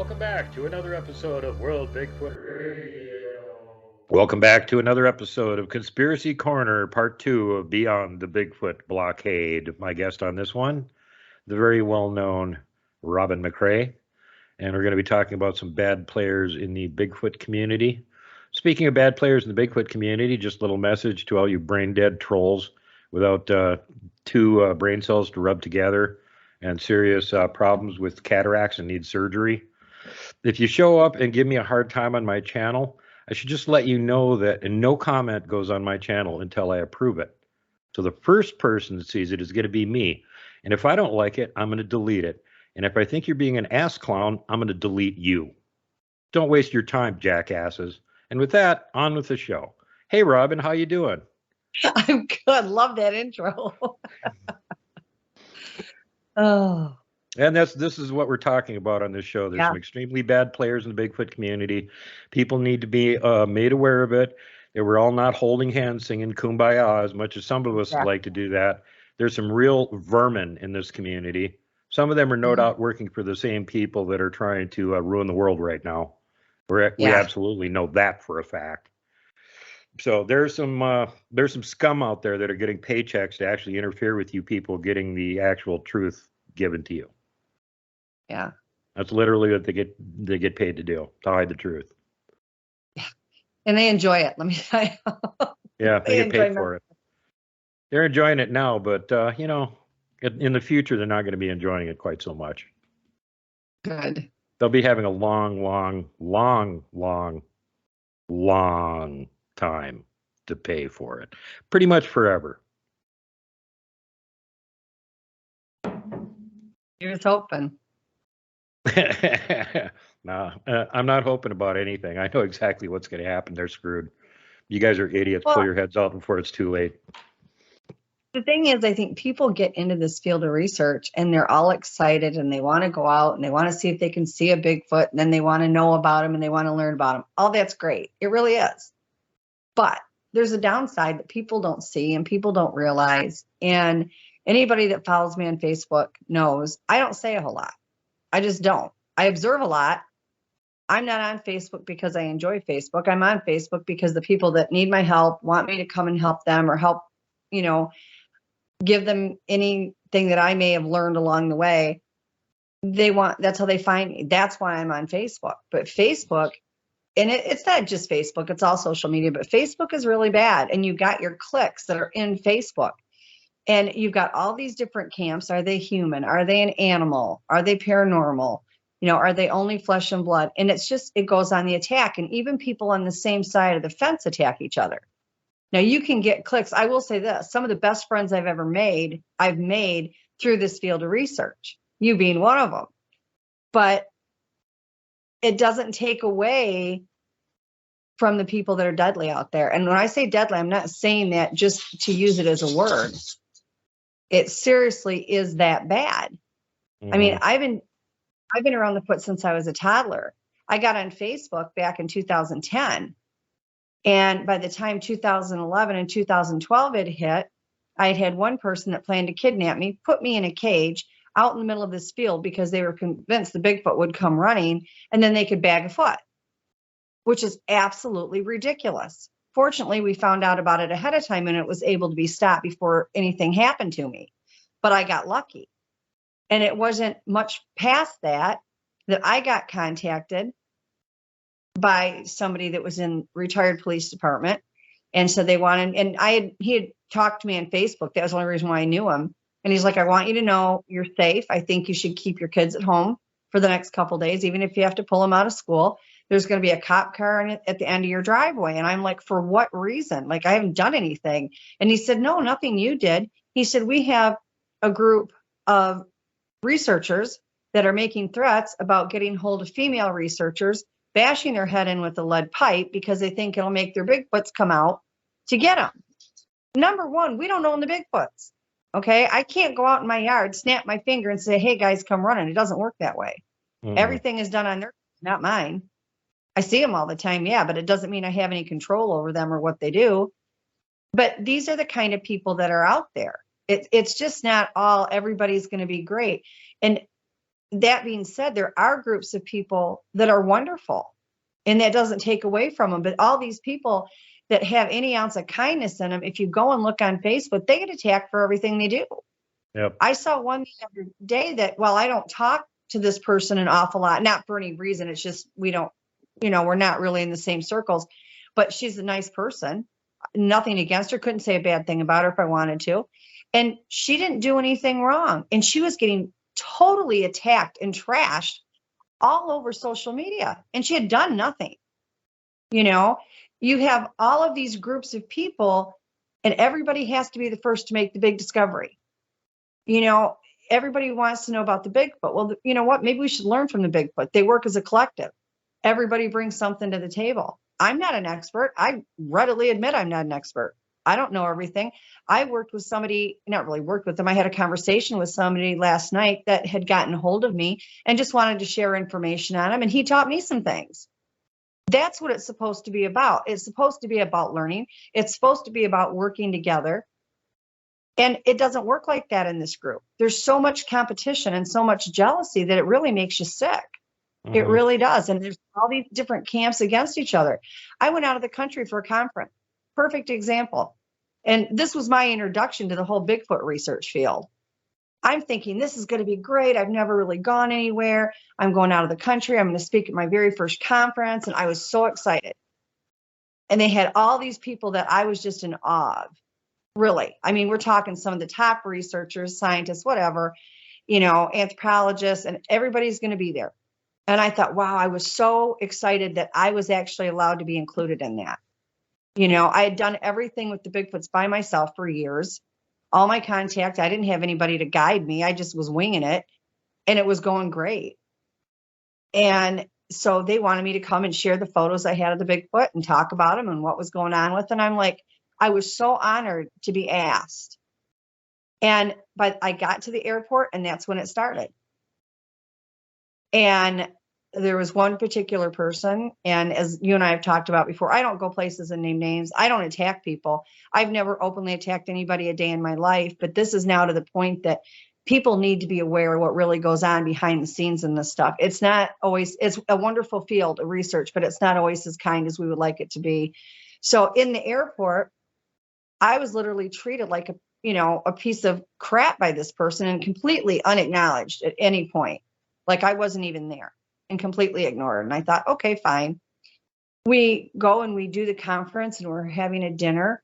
Welcome back to another episode of World Bigfoot Radio. Welcome back to another episode of Conspiracy Corner, Part 2 of Beyond the Bigfoot Blockade. My guest on this one, the very well-known Robin McCray. And we're going to be talking about some bad players in the Bigfoot community. Speaking of bad players in the Bigfoot community, just a little message to all you brain-dead trolls without two brain cells to rub together and serious problems with cataracts and need surgery. If you show up and give me a hard time on my channel, I should just let you know that no comment goes on my channel until I approve it. So the first person that sees it is going to be me. And if I don't like it, I'm going to delete it. And if I think you're being an ass clown, I'm going to delete you. Don't waste your time, jackasses. And with that, on with the show. Hey, Robin, how you doing? I'm good. Love that intro. Oh. And this is what we're talking about on this show. There's some extremely bad players in the Bigfoot community. People need to be made aware of it. That we're all not holding hands singing Kumbaya as much as some of us would like to do that. There's some real vermin in this community. Some of them are no doubt working for the same people that are trying to ruin the world right now. We absolutely know that for a fact. So there's some scum out there that are getting paychecks to actually interfere with you people getting the actual truth given to you. Yeah. That's literally what they get paid to do, to hide the truth. Yeah. And they enjoy it, let me tell you. Yeah, they get paid for it. They're enjoying it now, but in the future they're not going to be enjoying it quite so much. Good. They'll be having a long time to pay for it. Pretty much forever. You're just hoping. No, I'm not hoping about anything. I know exactly what's going to happen. They're screwed. You guys are idiots. Pull your heads out before it's too late. The thing is, I think people get into this field of research and they're all excited and they want to go out and they want to see if they can see a Bigfoot, and then they want to know about him and they want to learn about him. All that's great. It really is. But there's a downside that people don't see and people don't realize. And anybody that follows me on Facebook knows I don't say a whole lot. I just don't. I observe a lot. I'm not on Facebook because I enjoy Facebook. I'm on Facebook because the people that need my help want me to come and help them or help, give them anything that I may have learned along the way. That's how they find me. That's why I'm on Facebook. But Facebook, and it's not just Facebook, it's all social media, but Facebook is really bad. And you got your cliques that are in Facebook. And you've got all these different camps. Are they human? Are they an animal? Are they paranormal? Are they only flesh and blood? And it goes on the attack. And even people on the same side of the fence attack each other. Now you can get clicks. I will say this, some of the best friends I've ever made, I've made through this field of research, you being one of them. But it doesn't take away from the people that are deadly out there. And when I say deadly, I'm not saying that just to use it as a word. It seriously is that bad. Mm-hmm. I mean, I've been around the foot since I was a toddler. I got on Facebook back in 2010. And by the time 2011 and 2012 had hit, I had one person that planned to kidnap me, put me in a cage out in the middle of this field because they were convinced the Bigfoot would come running and then they could bag a foot, which is absolutely ridiculous. Fortunately, we found out about it ahead of time and it was able to be stopped before anything happened to me. But I got lucky. And it wasn't much past that I got contacted by somebody that was in retired police department. And so they wanted, and he had talked to me on Facebook. That was the only reason why I knew him. And he's like, I want you to know you're safe. I think you should keep your kids at home for the next couple of days, even if you have to pull them out of school. There's going to be a cop car at the end of your driveway. And I'm like, for what reason? Like, I haven't done anything. And he said, no, nothing you did. He said, we have a group of researchers that are making threats about getting hold of female researchers, bashing their head in with a lead pipe because they think it'll make their Bigfoots come out to get them. Number one, we don't own the Bigfoots. Okay. I can't go out in my yard, snap my finger and say, hey guys, come running. It doesn't work that way. Mm-hmm. Everything is done on their, not mine. I see them all the time. Yeah. But it doesn't mean I have any control over them or what they do. But these are the kind of people that are out there. It's just not all, everybody's going to be great. And that being said, there are groups of people that are wonderful, and that doesn't take away from them. But all these people that have any ounce of kindness in them, if you go and look on Facebook, they get attacked for everything they do. Yep. I saw one the other day that, well, I don't talk to this person an awful lot, not for any reason. It's just, we don't, we're not really in the same circles, but she's a nice person. Nothing against her. Couldn't say a bad thing about her if I wanted to. And she didn't do anything wrong. And she was getting totally attacked and trashed all over social media. And she had done nothing. You have all of these groups of people, and everybody has to be the first to make the big discovery. Everybody wants to know about the Bigfoot. Well, you know what? Maybe we should learn from the Bigfoot. They work as a collective. Everybody brings something to the table. I'm not an expert. I readily admit I'm not an expert. I don't know everything. I worked with somebody, not really worked with them. I had a conversation with somebody last night that had gotten hold of me and just wanted to share information on him. And he taught me some things. That's what it's supposed to be about. It's supposed to be about learning. It's supposed to be about working together. And it doesn't work like that in this group. There's so much competition and so much jealousy that it really makes you sick. Mm-hmm. It really does. And there's all these different camps against each other. I went out of the country for a conference. Perfect example. And this was my introduction to the whole Bigfoot research field. I'm thinking, this is going to be great. I've never really gone anywhere. I'm going out of the country. I'm going to speak at my very first conference. And I was so excited. And they had all these people that I was just in awe of. Really. I mean, we're talking some of the top researchers, scientists, whatever, anthropologists, and everybody's going to be there. And I thought, wow, I was so excited that I was actually allowed to be included in that. I had done everything with the Bigfoots by myself for years. All my contact, I didn't have anybody to guide me. I just was winging it, and it was going great. And so they wanted me to come and share the photos I had of the Bigfoot and talk about them and what was going on with them. And I'm like, I was so honored to be asked. But I got to the airport, and that's when it started. And there was one particular person, and as you and I have talked about before, I don't go places and name names. I don't attack people. I've never openly attacked anybody a day in my life, but this is now to the point that people need to be aware of what really goes on behind the scenes in this stuff. It's not always, it's a wonderful field of research, but it's not always as kind as we would like it to be. So in the airport, I was literally treated like a piece of crap by this person and completely unacknowledged at any point. Like I wasn't even there and completely ignored. And I thought, okay, fine. We go and we do the conference, and we're having a dinner,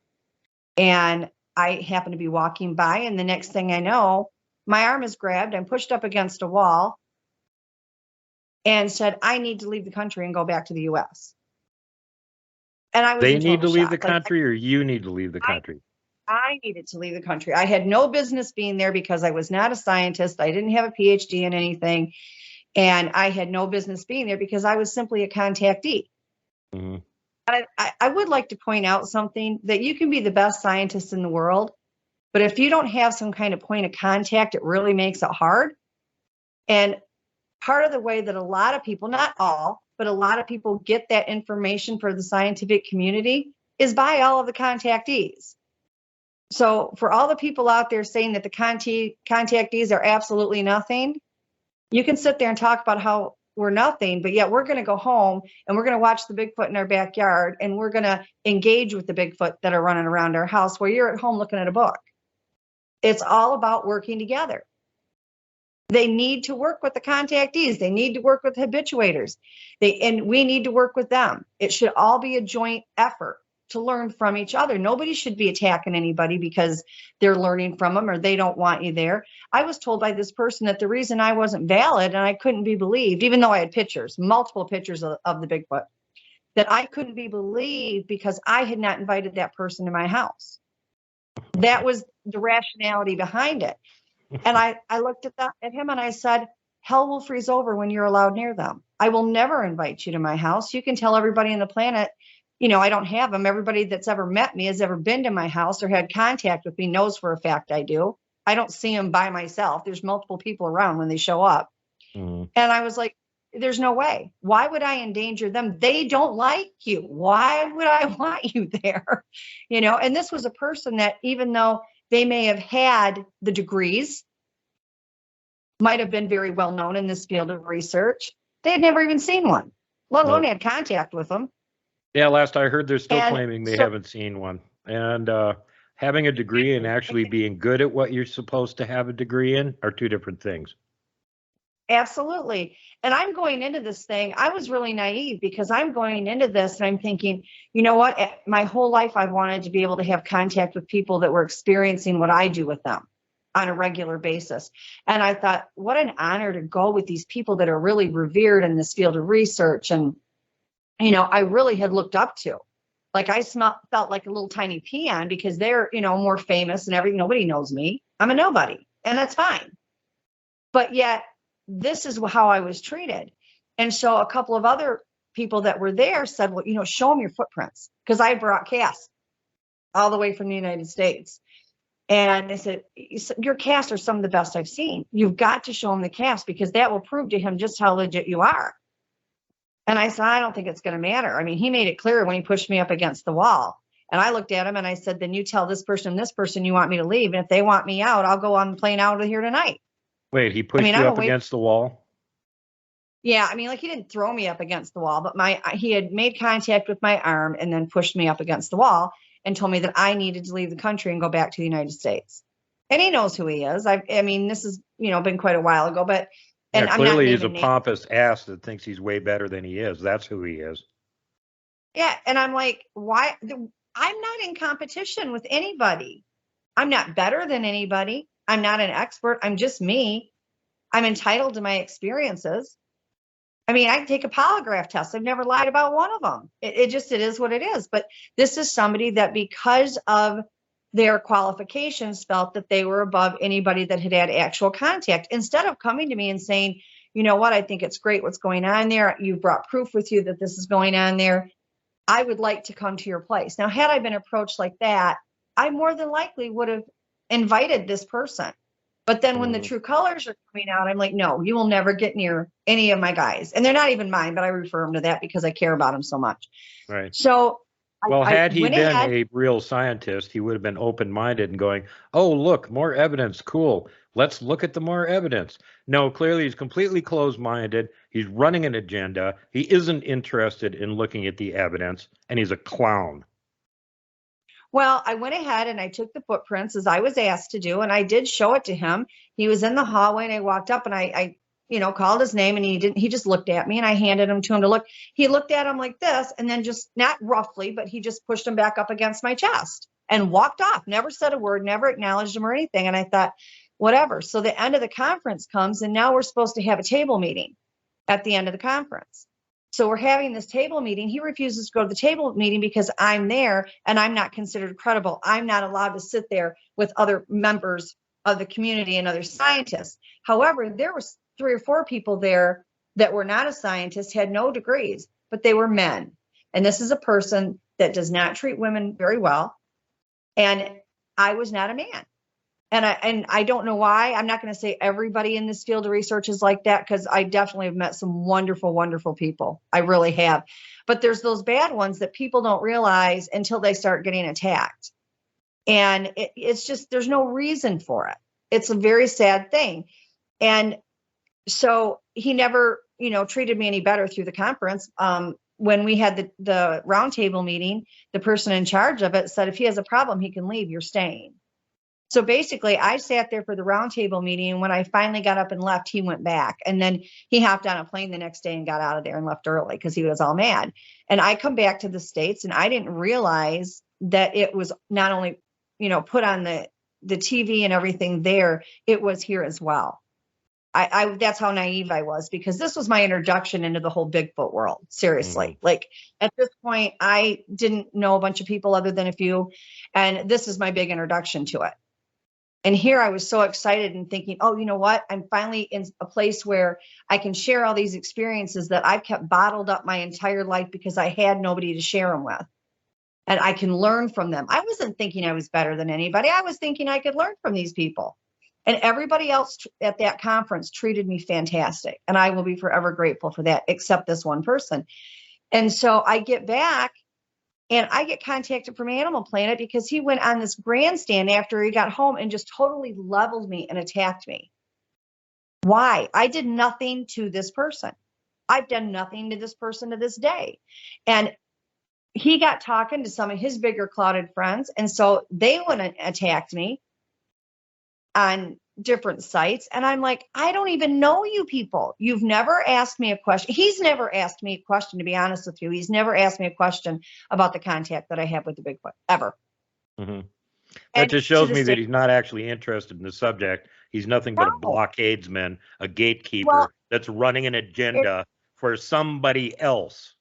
and I happen to be walking by, and the next thing I know, my arm is grabbed. I'm pushed up against a wall and said, I need to leave the country and go back to the US. And I was They need to leave the country, or you need to leave the country? I needed to leave the country. I had no business being there because I was not a scientist. I didn't have a PhD in anything. And I had no business being there because I was simply a contactee. Mm-hmm. I would like to point out something, that you can be the best scientist in the world, but if you don't have some kind of point of contact, it really makes it hard. And part of the way that a lot of people, not all, but a lot of people get that information for the scientific community is by all of the contactees. So for all the people out there saying that the contactees are absolutely nothing, you can sit there and talk about how we're nothing, but yet we're going to go home and we're going to watch the Bigfoot in our backyard, and we're going to engage with the Bigfoot that are running around our house while you're at home looking at a book. It's all about working together. They need to work with the contactees. They need to work with habituators. And we need to work with them. It should all be a joint effort to learn from each other. Nobody should be attacking anybody because they're learning from them or they don't want you there. I was told by this person that the reason I wasn't valid and I couldn't be believed, even though I had pictures, multiple pictures of the Bigfoot, that I couldn't be believed because I had not invited that person to my house. That was the rationality behind it. And I looked at him and I said, hell will freeze over when you're allowed near them. I will never invite you to my house. You can tell everybody on the planet, I don't have them. Everybody that's ever met me has ever been to my house or had contact with me knows for a fact I do. I don't see them by myself. There's multiple people around when they show up. Mm-hmm. And I was like, there's no way. Why would I endanger them? They don't like you. Why would I want you there? And this was a person that, even though they may have had the degrees, might have been very well known in this field of research. They had never even seen one, let alone Nope. had contact with them. Yeah, last I heard, they're still And claiming they so, haven't seen one. And having a degree and actually being good at what you're supposed to have a degree in are two different things. absolutely. And I'm going into this thing, I was really naive because I'm going into this and I'm thinking, you know what? My whole life, I've wanted to be able to have contact with people that were experiencing what I do with them on a regular basis. And I thought, what an honor to go with these people that are really revered in this field of research. And, I really had looked up to. Like I felt like a little tiny peon because they're, more famous and everything. Nobody knows me. I'm a nobody, and that's fine. But yet, this is how I was treated. And so a couple of other people that were there said, well, show them your footprints. Because I brought casts all the way from the United States. And they said, your casts are some of the best I've seen. You've got to show him the casts because that will prove to him just how legit you are. And I said, I don't think it's going to matter. I mean, he made it clear when he pushed me up against the wall. And I looked at him and I said, then you tell this person and this person you want me to leave. And if they want me out, I'll go on the plane out of here tonight. Wait, he pushed you up against the wall? Yeah, I mean, like he didn't throw me up against the wall, but he had made contact with my arm and then pushed me up against the wall and told me that I needed to leave the country and go back to the United States. And he knows who he is. I mean, this has, been quite a while ago, but and clearly he's a pompous ass that thinks he's way better than he is. That's who he is. Yeah, and I'm like, why? I'm not in competition with anybody. I'm not better than anybody. I'm not an expert. I'm just me. I'm entitled to my experiences. I mean, I can take a polygraph test. I've never lied about one of them. It is what it is. But this is somebody that because of their qualifications felt that they were above anybody that had had actual contact. Instead of coming to me and saying, you know what, I think it's great what's going on there. You brought proof with you that this is going on there. I would like to come to your place. Now, had I been approached like that, I more than likely would have invited this person. But then when the true colors are coming out, I'm like, no, you will never get near any of my guys. And they're not even mine, but I refer them to that because I care about them so much. Right. So, well, had he been a real scientist, he would have been open-minded and going, oh, look, more evidence. Cool. Let's look at the more evidence. No, clearly he's completely closed-minded. He's running an agenda. He isn't interested in looking at the evidence, and he's a clown. Well, I went ahead and I took the footprints as I was asked to do, and I did show it to him. He was in the hallway, and I walked up and I called his name, and he just looked at me, and I handed him to him to look. He looked at him like this, and then just not roughly, but he just pushed him back up against my chest and walked off, never said a word, never acknowledged him or anything. And I thought, whatever. So the end of the conference comes, and now we're supposed to have a table meeting at the end of the conference. So we're having this table meeting. He refuses to go to the table meeting because I'm there and I'm not considered credible. I'm not allowed to sit there with other members of the community and other scientists. However, there was 3 or 4 people there that were not a scientist, had no degrees, but they were men. And this is a person that does not treat women very well. And I was not a man. And I don't know why. I'm not going to say everybody in this field of research is like that, because I definitely have met some wonderful, wonderful people. I really have. But there's those bad ones that people don't realize until they start getting attacked. And it's just, there's no reason for it. It's a very sad thing. And so he never, treated me any better through the conference. When we had the roundtable meeting, the person in charge of it said, if he has a problem, he can leave. You're staying. So basically, I sat there for the roundtable meeting, and when I finally got up and left, he went back. And then he hopped on a plane the next day and got out of there and left early because he was all mad. And I come back to the States, and I didn't realize that it was not only, put on the TV and everything there, it was here as well. That's how naive I was, because this was my introduction into the whole Bigfoot world. Seriously. Like at this point, I didn't know a bunch of people other than a few. And this is my big introduction to it. And here I was so excited and thinking, oh, you know what? I'm finally in a place where I can share all these experiences that I've kept bottled up my entire life because I had nobody to share them with. And I can learn from them. I wasn't thinking I was better than anybody. I was thinking I could learn from these people. And everybody else at that conference treated me fantastic. And I will be forever grateful for that, except this one person. And so I get back, and I get contacted from Animal Planet because he went on this grandstand after he got home and just totally leveled me and attacked me. Why? I did nothing to this person. I've done nothing to this person to this day. And he got talking to some of his bigger clouded friends. And so they went and attacked me on different sites. And I'm like, I don't even know you people. You've never asked me a question. He's never asked me a question, to be honest with you. He's never asked me a question about the contact that I have with the Bigfoot, ever. Mm-hmm. That just shows me that he's not actually interested in the subject. He's nothing but a blockadesman, a gatekeeper that's running an agenda for somebody else.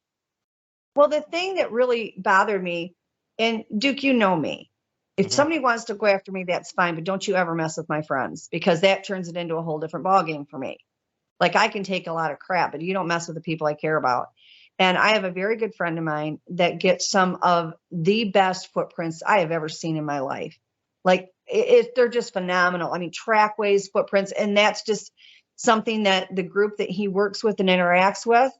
Well, the thing that really bothered me, and Duke, you know me. If somebody wants to go after me, that's fine, but don't you ever mess with my friends, because that turns it into a whole different ballgame for me. Like, I can take a lot of crap, but you don't mess with the people I care about. And I have a very good friend of mine that gets some of the best footprints I have ever seen in my life. Like, they're just phenomenal. I mean, trackways, footprints, and that's just something that the group that he works with and interacts with,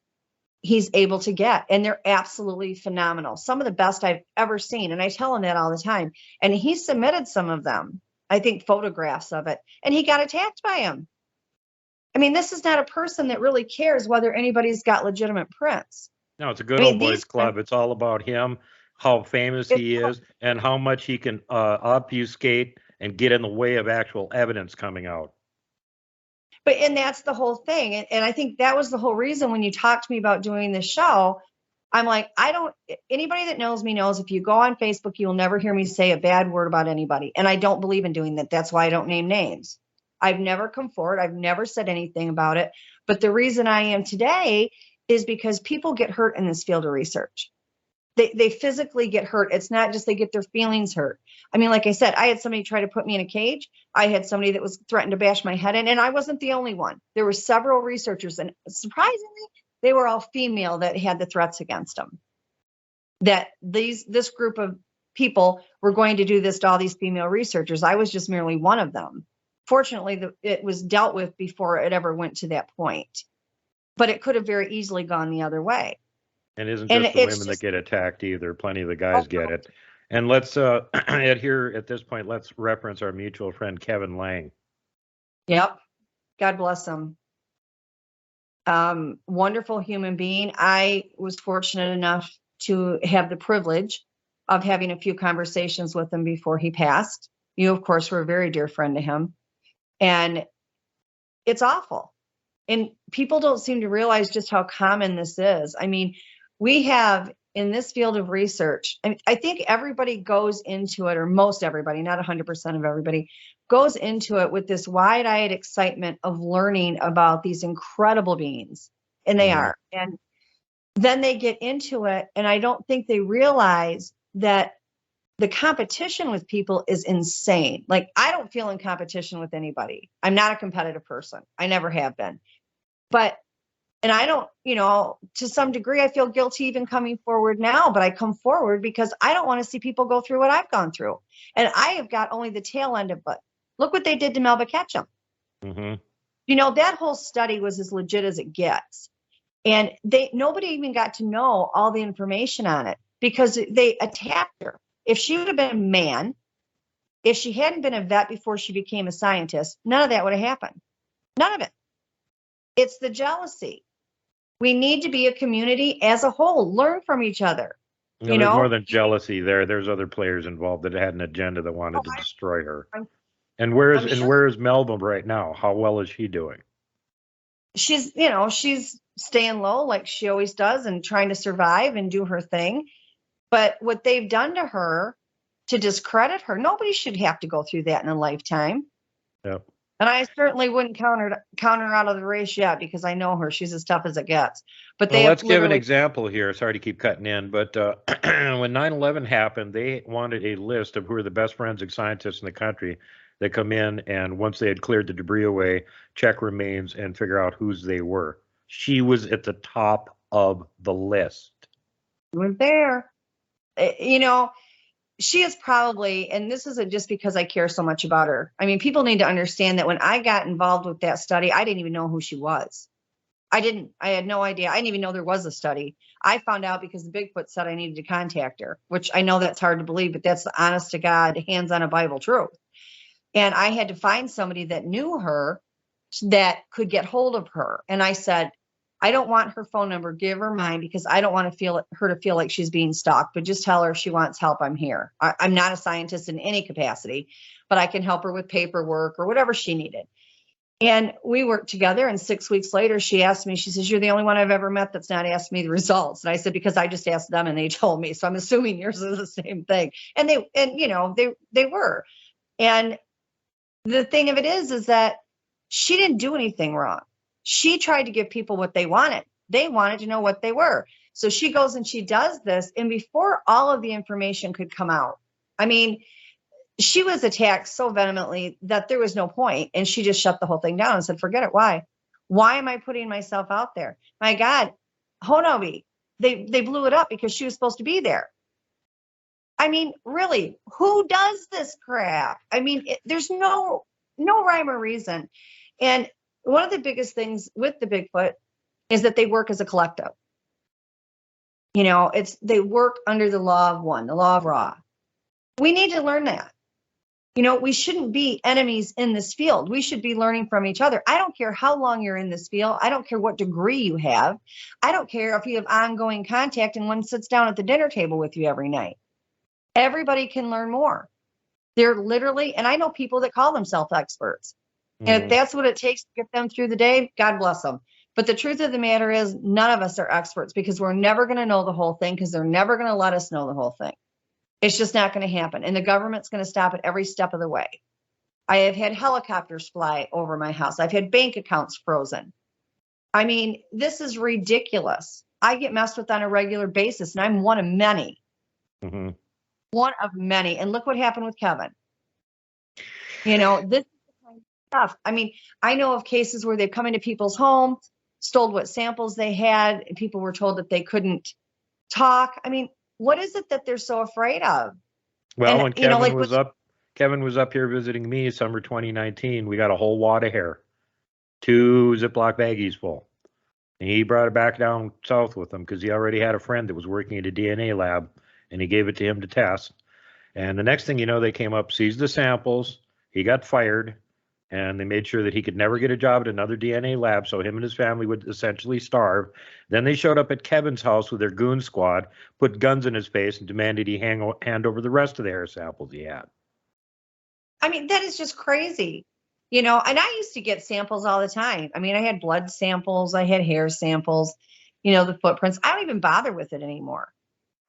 he's able to get, and they're absolutely phenomenal. Some of the best I've ever seen. And I tell him that all the time. And he submitted some of them, I think photographs of it, and he got attacked by him. I mean, this is not a person that really cares whether anybody's got legitimate prints. No, it's a good old boys club. It's all about him, how famous he is, and how much he can obfuscate and get in the way of actual evidence coming out. And that's the whole thing. And I think that was the whole reason when you talked to me about doing this show, I'm like, anybody that knows me knows if you go on Facebook, you'll never hear me say a bad word about anybody. And I don't believe in doing that. That's why I don't name names. I've never come forward. I've never said anything about it. But the reason I am today is because people get hurt in this field of research. They physically get hurt. It's not just they get their feelings hurt. I mean, like I said, I had somebody try to put me in a cage. I had somebody that was threatened to bash my head in, and I wasn't the only one. There were several researchers, and surprisingly, they were all female that had the threats against them. That this group of people were going to do this to all these female researchers. I was just merely one of them. Fortunately, it was dealt with before it ever went to that point. But it could have very easily gone the other way. And isn't just the women that get attacked either. Plenty of the guys get it. And let's here at this point, let's reference our mutual friend, Kevin Lang. Yep. God bless him. Wonderful human being. I was fortunate enough to have the privilege of having a few conversations with him before he passed. You, of course, were a very dear friend to him. And it's awful. And people don't seem to realize just how common this is. I mean, we have in this field of research, I think everybody goes into it, or most everybody, not 100% of everybody, goes into it with this wide-eyed excitement of learning about these incredible beings. And they are. And then they get into it, and I don't think they realize that the competition with people is insane. Like, I don't feel in competition with anybody. I'm not a competitive person. I never have been. And I don't, to some degree, I feel guilty even coming forward now, but I come forward because I don't want to see people go through what I've gone through. And I have got only the tail end of it. Look what they did to Melba Ketchum. That whole study was as legit as it gets. And nobody even got to know all the information on it because they attacked her. If she would have been a man, if she hadn't been a vet before she became a scientist, none of that would have happened. None of it. It's the jealousy. We need to be a community as a whole, learn from each other. There's more than jealousy there. There's other players involved that had an agenda that wanted to destroy her. And where is Melba right now? How well is she doing? She's staying low like she always does and trying to survive and do her thing. But what they've done to her to discredit her, nobody should have to go through that in a lifetime. Yep. And I certainly wouldn't count her out of the race yet because I know her. She's as tough as it gets. But let's give an example here. Sorry to keep cutting in, but when 9/11 happened, they wanted a list of who are the best forensic scientists in the country that come in, and once they had cleared the debris away, check remains and figure out whose they were. She was at the top of the list. She was there. She is probably, and this isn't just because I care so much about her. I mean, people need to understand that when I got involved with that study, I didn't even know who she was. I had no idea. I didn't even know there was a study. I found out because the Bigfoot said I needed to contact her, which I know that's hard to believe, but that's the honest to God, hands on a Bible truth. And I had to find somebody that knew her that could get hold of her. And I said, I don't want her phone number. Give her mine, because I don't want her to feel like she's being stalked, but just tell her if she wants help, I'm here. I'm not a scientist in any capacity, but I can help her with paperwork or whatever she needed. And we worked together, and 6 weeks later, she asked me, she says, you're the only one I've ever met that's not asked me the results. And I said, because I just asked them and they told me. So I'm assuming yours is the same thing. And they were. And the thing of it is that she didn't do anything wrong. She tried to give people what they wanted. They wanted to know what they were. So she goes and she does this. And before all of the information could come out, I mean, she was attacked so vehemently that there was no point. And she just shut the whole thing down and said, forget it. Why am I putting myself out there? My God, Honobi, they blew it up because she was supposed to be there. I mean, really, who does this crap? I mean, there's no rhyme or reason. And one of the biggest things with the Bigfoot is that they work as a collective. They work under the law of one, the law of Ra. We need to learn that. We shouldn't be enemies in this field. We should be learning from each other. I don't care how long you're in this field. I don't care what degree you have. I don't care if you have ongoing contact and one sits down at the dinner table with you every night. Everybody can learn more. They're literally, and I know people that call themselves experts. And if that's what it takes to get them through the day, God bless them. But the truth of the matter is, none of us are experts, because we're never going to know the whole thing, because they're never going to let us know the whole thing. It's just not going to happen. And the government's going to stop it every step of the way. I have had helicopters fly over my house. I've had bank accounts frozen. I mean, this is ridiculous. I get messed with on a regular basis, and I'm one of many. Mm-hmm. One of many. And look what happened with Kevin. This stuff. I mean, I know of cases where they've come into people's homes, stole what samples they had, and people were told that they couldn't talk. I mean, what is it that they're so afraid of? Well, when Kevin was up here visiting me summer 2019, we got a whole wad of hair, 2 Ziploc baggies full. And he brought it back down south with him because he already had a friend that was working at a DNA lab, and he gave it to him to test. And the next thing you know, they came up, seized the samples. He got fired, and they made sure that he could never get a job at another DNA lab, so him and his family would essentially starve. Then they showed up at Kevin's house with their goon squad, put guns in his face, and demanded he hand over the rest of the hair samples he had. I mean, that is just crazy. And I used to get samples all the time. I mean, I had blood samples, I had hair samples, the footprints. I don't even bother with it anymore.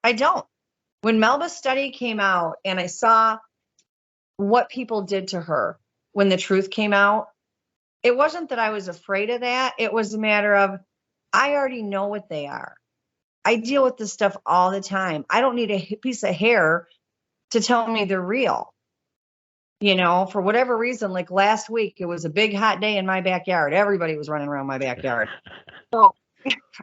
I don't. When Melba's study came out and I saw what people did to her when the truth came out, it wasn't that I was afraid of that. It was a matter of, I already know what they are. I deal with this stuff all the time. I don't need a piece of hair to tell me they're real. For whatever reason, like last week, it was a big hot day in my backyard. Everybody was running around my backyard. So,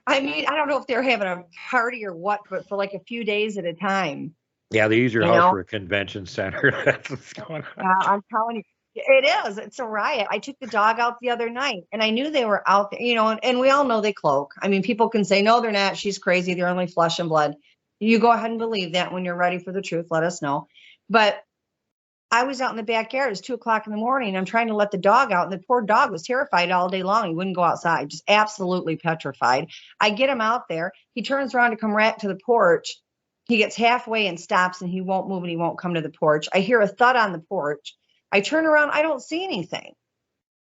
I mean, I don't know if they're having a party or what, but for like a few days at a time. Yeah, they use your house for a convention center. That's what's going on. Yeah, I'm telling you. It is. It's a riot. I took the dog out the other night, and I knew they were out there, and we all know they cloak. I mean, people can say, no, they're not. She's crazy. They're only flesh and blood. You go ahead and believe that. When you're ready for the truth, let us know. But I was out in the backyard. It's 2:00 in the morning. I'm trying to let the dog out, and the poor dog was terrified all day long. He wouldn't go outside, just absolutely petrified. I get him out there. He turns around to come right to the porch. He gets halfway and stops, and he won't move, and he won't come to the porch. I hear a thud on the porch. I turn around. I don't see anything,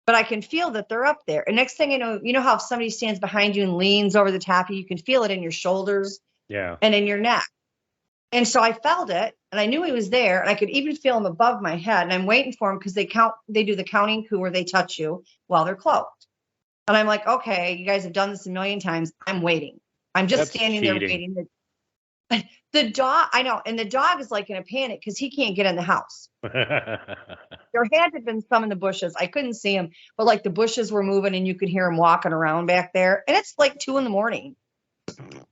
but I can feel that they're up there. And next thing you know how if somebody stands behind you and leans over the top of you, you can feel it in your shoulders, and in your neck. And so I felt it, and I knew he was there, and I could even feel him above my head. And I'm waiting for him because they do the counting coup where they touch you while they're cloaked. And I'm like, okay, you guys have done this a million times. I'm waiting. I'm just standing there waiting. The dog, I know, and the dog is like in a panic because he can't get in the house. There had to have been some in the bushes. I couldn't see him, but like the bushes were moving, and you could hear him walking around back there. And it's like 2 a.m.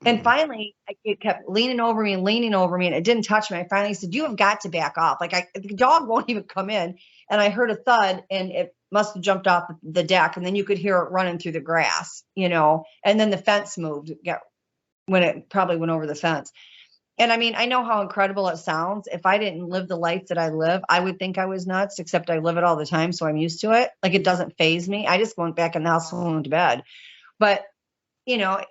And finally, it kept leaning over me, and it didn't touch me. I finally said, you have got to back off. Like the dog won't even come in. And I heard a thud, and it must have jumped off the deck. And then you could hear it running through the grass, and then the fence moved when it probably went over the fence. And I mean, I know how incredible it sounds. If I didn't live the life that I live, I would think I was nuts, except I live it all the time. So I'm used to it. Like, it doesn't faze me. I just went back in the house and went to bed. But, you know,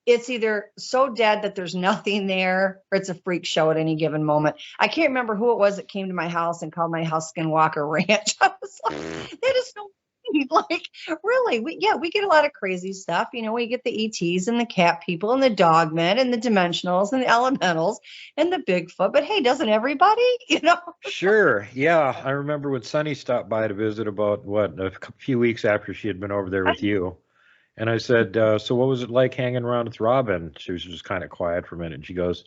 it's either so dead that there's nothing there, or it's a freak show at any given moment. I can't remember who it was that came to my house and called my house Skinwalker Ranch. I was like, that is so like, really, we get a lot of crazy stuff. You know, we get the ETs and the cat people and the dog men and the dimensionals and the elementals and the Bigfoot. But hey, doesn't everybody? You know? Sure. Yeah. I remember when Sunny stopped by to visit about a few weeks after she had been over there with you. And I said, so what was it like hanging around with Robin? She was just kind of quiet for a minute. And she goes,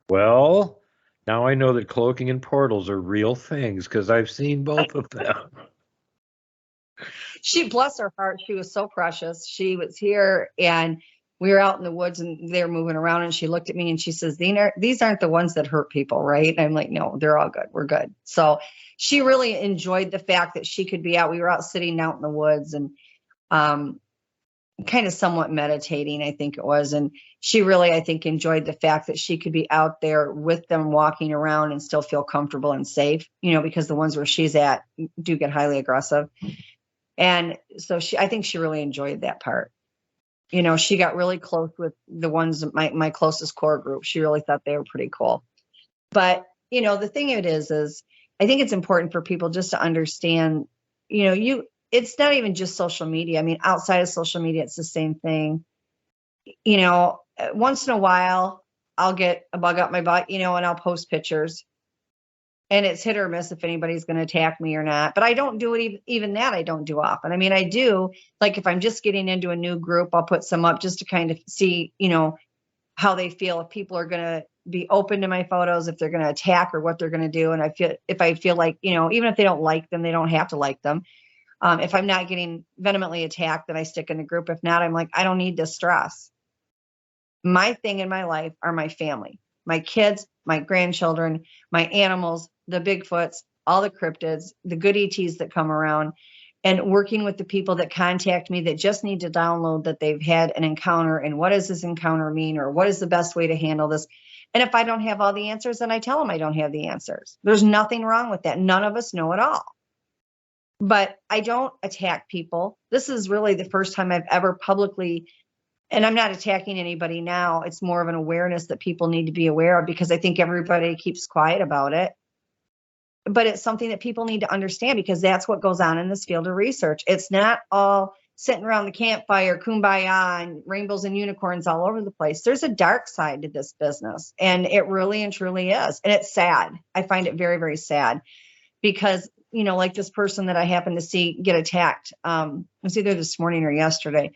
well, now I know that cloaking and portals are real things because I've seen both of them. She, bless her heart, she was so precious. She was here and we were out in the woods and they were moving around, and she looked at me and she says, these aren't the ones that hurt people, right? And I'm like, no, they're all good. We're good. So she really enjoyed the fact that she could be out. We were out sitting out in the woods and kind of somewhat meditating, I think it was. And she really, I think, enjoyed the fact that she could be out there with them walking around and still feel comfortable and safe, you know, because the ones where she's at do get highly aggressive. And so I think she really enjoyed that part. You know, she got really close with the ones, my closest core group. She really thought they were pretty cool. But, you know, the thing of it is I think it's important for people just to understand, you know, it's not even just social media. I mean, outside of social media, it's the same thing. You know, once in a while, I'll get a bug up my butt, you know, and I'll post pictures. And it's hit or miss if anybody's going to attack me or not. But I don't do it, even that I don't do often. I mean, I do, like, if I'm just getting into a new group, I'll put some up just to kind of see, you know, how they feel, if people are going to be open to my photos, if they're going to attack or what they're going to do. And if I feel like, you know, even if they don't like them, they don't have to like them. If I'm not getting vehemently attacked, then I stick in the group. If not, I'm like, I don't need this stress. My thing in my life are my family, my kids, my grandchildren, my animals, the Bigfoots, all the cryptids, the good ETs that come around, and working with the people that contact me that just need to download that they've had an encounter, and what does this encounter mean, or what is the best way to handle this. And if I don't have all the answers, then I tell them I don't have the answers. There's nothing wrong with that. None of us know it all. But I don't attack people. This is really the first time I've ever publicly, and I'm not attacking anybody now. It's more of an awareness that people need to be aware of, because I think everybody keeps quiet about it. But it's something that people need to understand, because that's what goes on in this field of research. It's not all sitting around the campfire, kumbaya, and rainbows and unicorns all over the place. There's a dark side to this business, and it really and truly is. And it's sad. I find it very, very sad, because, you know, like this person that I happened to see get attacked, it was either this morning or yesterday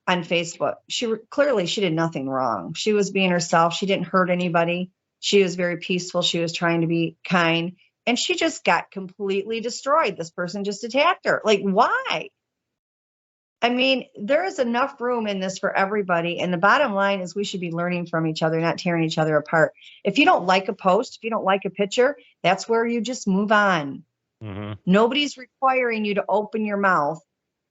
on Facebook. She did nothing wrong. She was being herself. She didn't hurt anybody. She was very peaceful. She was trying to be kind. And she just got completely destroyed. This person just attacked her. Like, why? I mean, there is enough room in this for everybody. And the bottom line is we should be learning from each other, not tearing each other apart. If you don't like a post, if you don't like a picture, that's where you just move on. Mm-hmm. Nobody's requiring you to open your mouth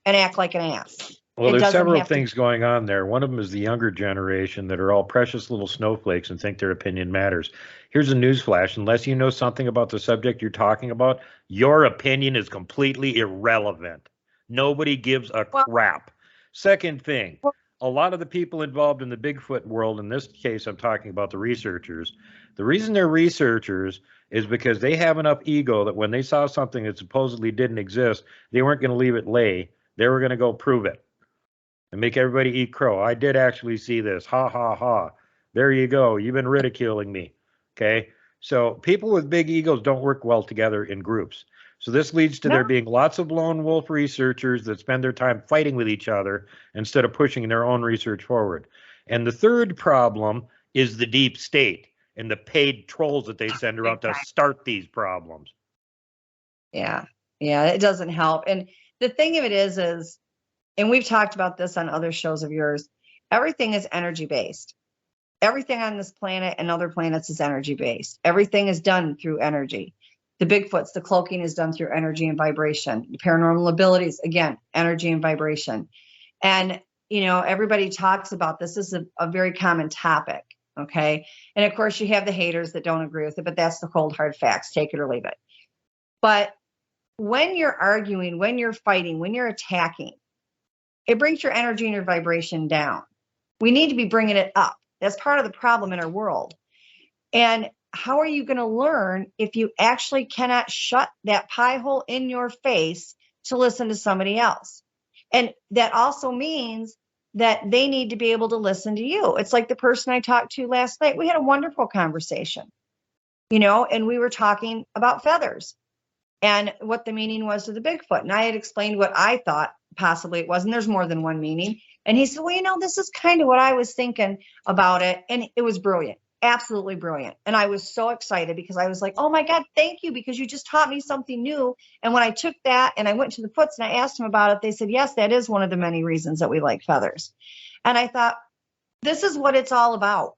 and act like an ass. Well, there's several things going on there. One of them is the younger generation that are all precious little snowflakes and think their opinion matters. Here's a newsflash. Unless you know something about the subject you're talking about, your opinion is completely irrelevant. Nobody gives a crap. Second thing, a lot of the people involved in the Bigfoot world, in this case, I'm talking about the researchers. The reason they're researchers is because they have enough ego that when they saw something that supposedly didn't exist, they weren't going to leave it lay. They were going to go prove it and make everybody eat crow. I did actually see this. Ha, ha, ha. There you go. You've been ridiculing me. Okay? So people with big egos don't work well together in groups. So this leads to there being lots of lone wolf researchers that spend their time fighting with each other instead of pushing their own research forward. And the third problem is the deep state and the paid trolls that they send around to start these problems. Yeah, it doesn't help. And the thing of it is, and we've talked about this on other shows of yours, everything is energy based. Everything on this planet and other planets is energy based. Everything is done through energy. The Bigfoots, the cloaking is done through energy and vibration. The paranormal abilities, again, energy and vibration. And, you know, everybody talks about this. This is a very common topic. Okay. And of course, you have the haters that don't agree with it, but that's the cold, hard facts. Take it or leave it. But when you're arguing, when you're fighting, when you're attacking, it brings your energy and your vibration down. We need to be bringing it up. That's part of the problem in our world. And how are you going to learn if you actually cannot shut that pie hole in your face to listen to somebody else? And that also means that they need to be able to listen to you. It's like the person I talked to last night. We had a wonderful conversation, and we were talking about feathers and what the meaning was to the Bigfoot. And I had explained what I thought possibly it was, and there's more than one meaning. And he said, well, this is kind of what I was thinking about it. And it was brilliant, absolutely brilliant. And I was so excited because I was like, oh my God, thank you, because you just taught me something new. And when I took that and I went to the Foots and I asked them about it, they said, yes, that is one of the many reasons that we like feathers. And I thought, this is what it's all about.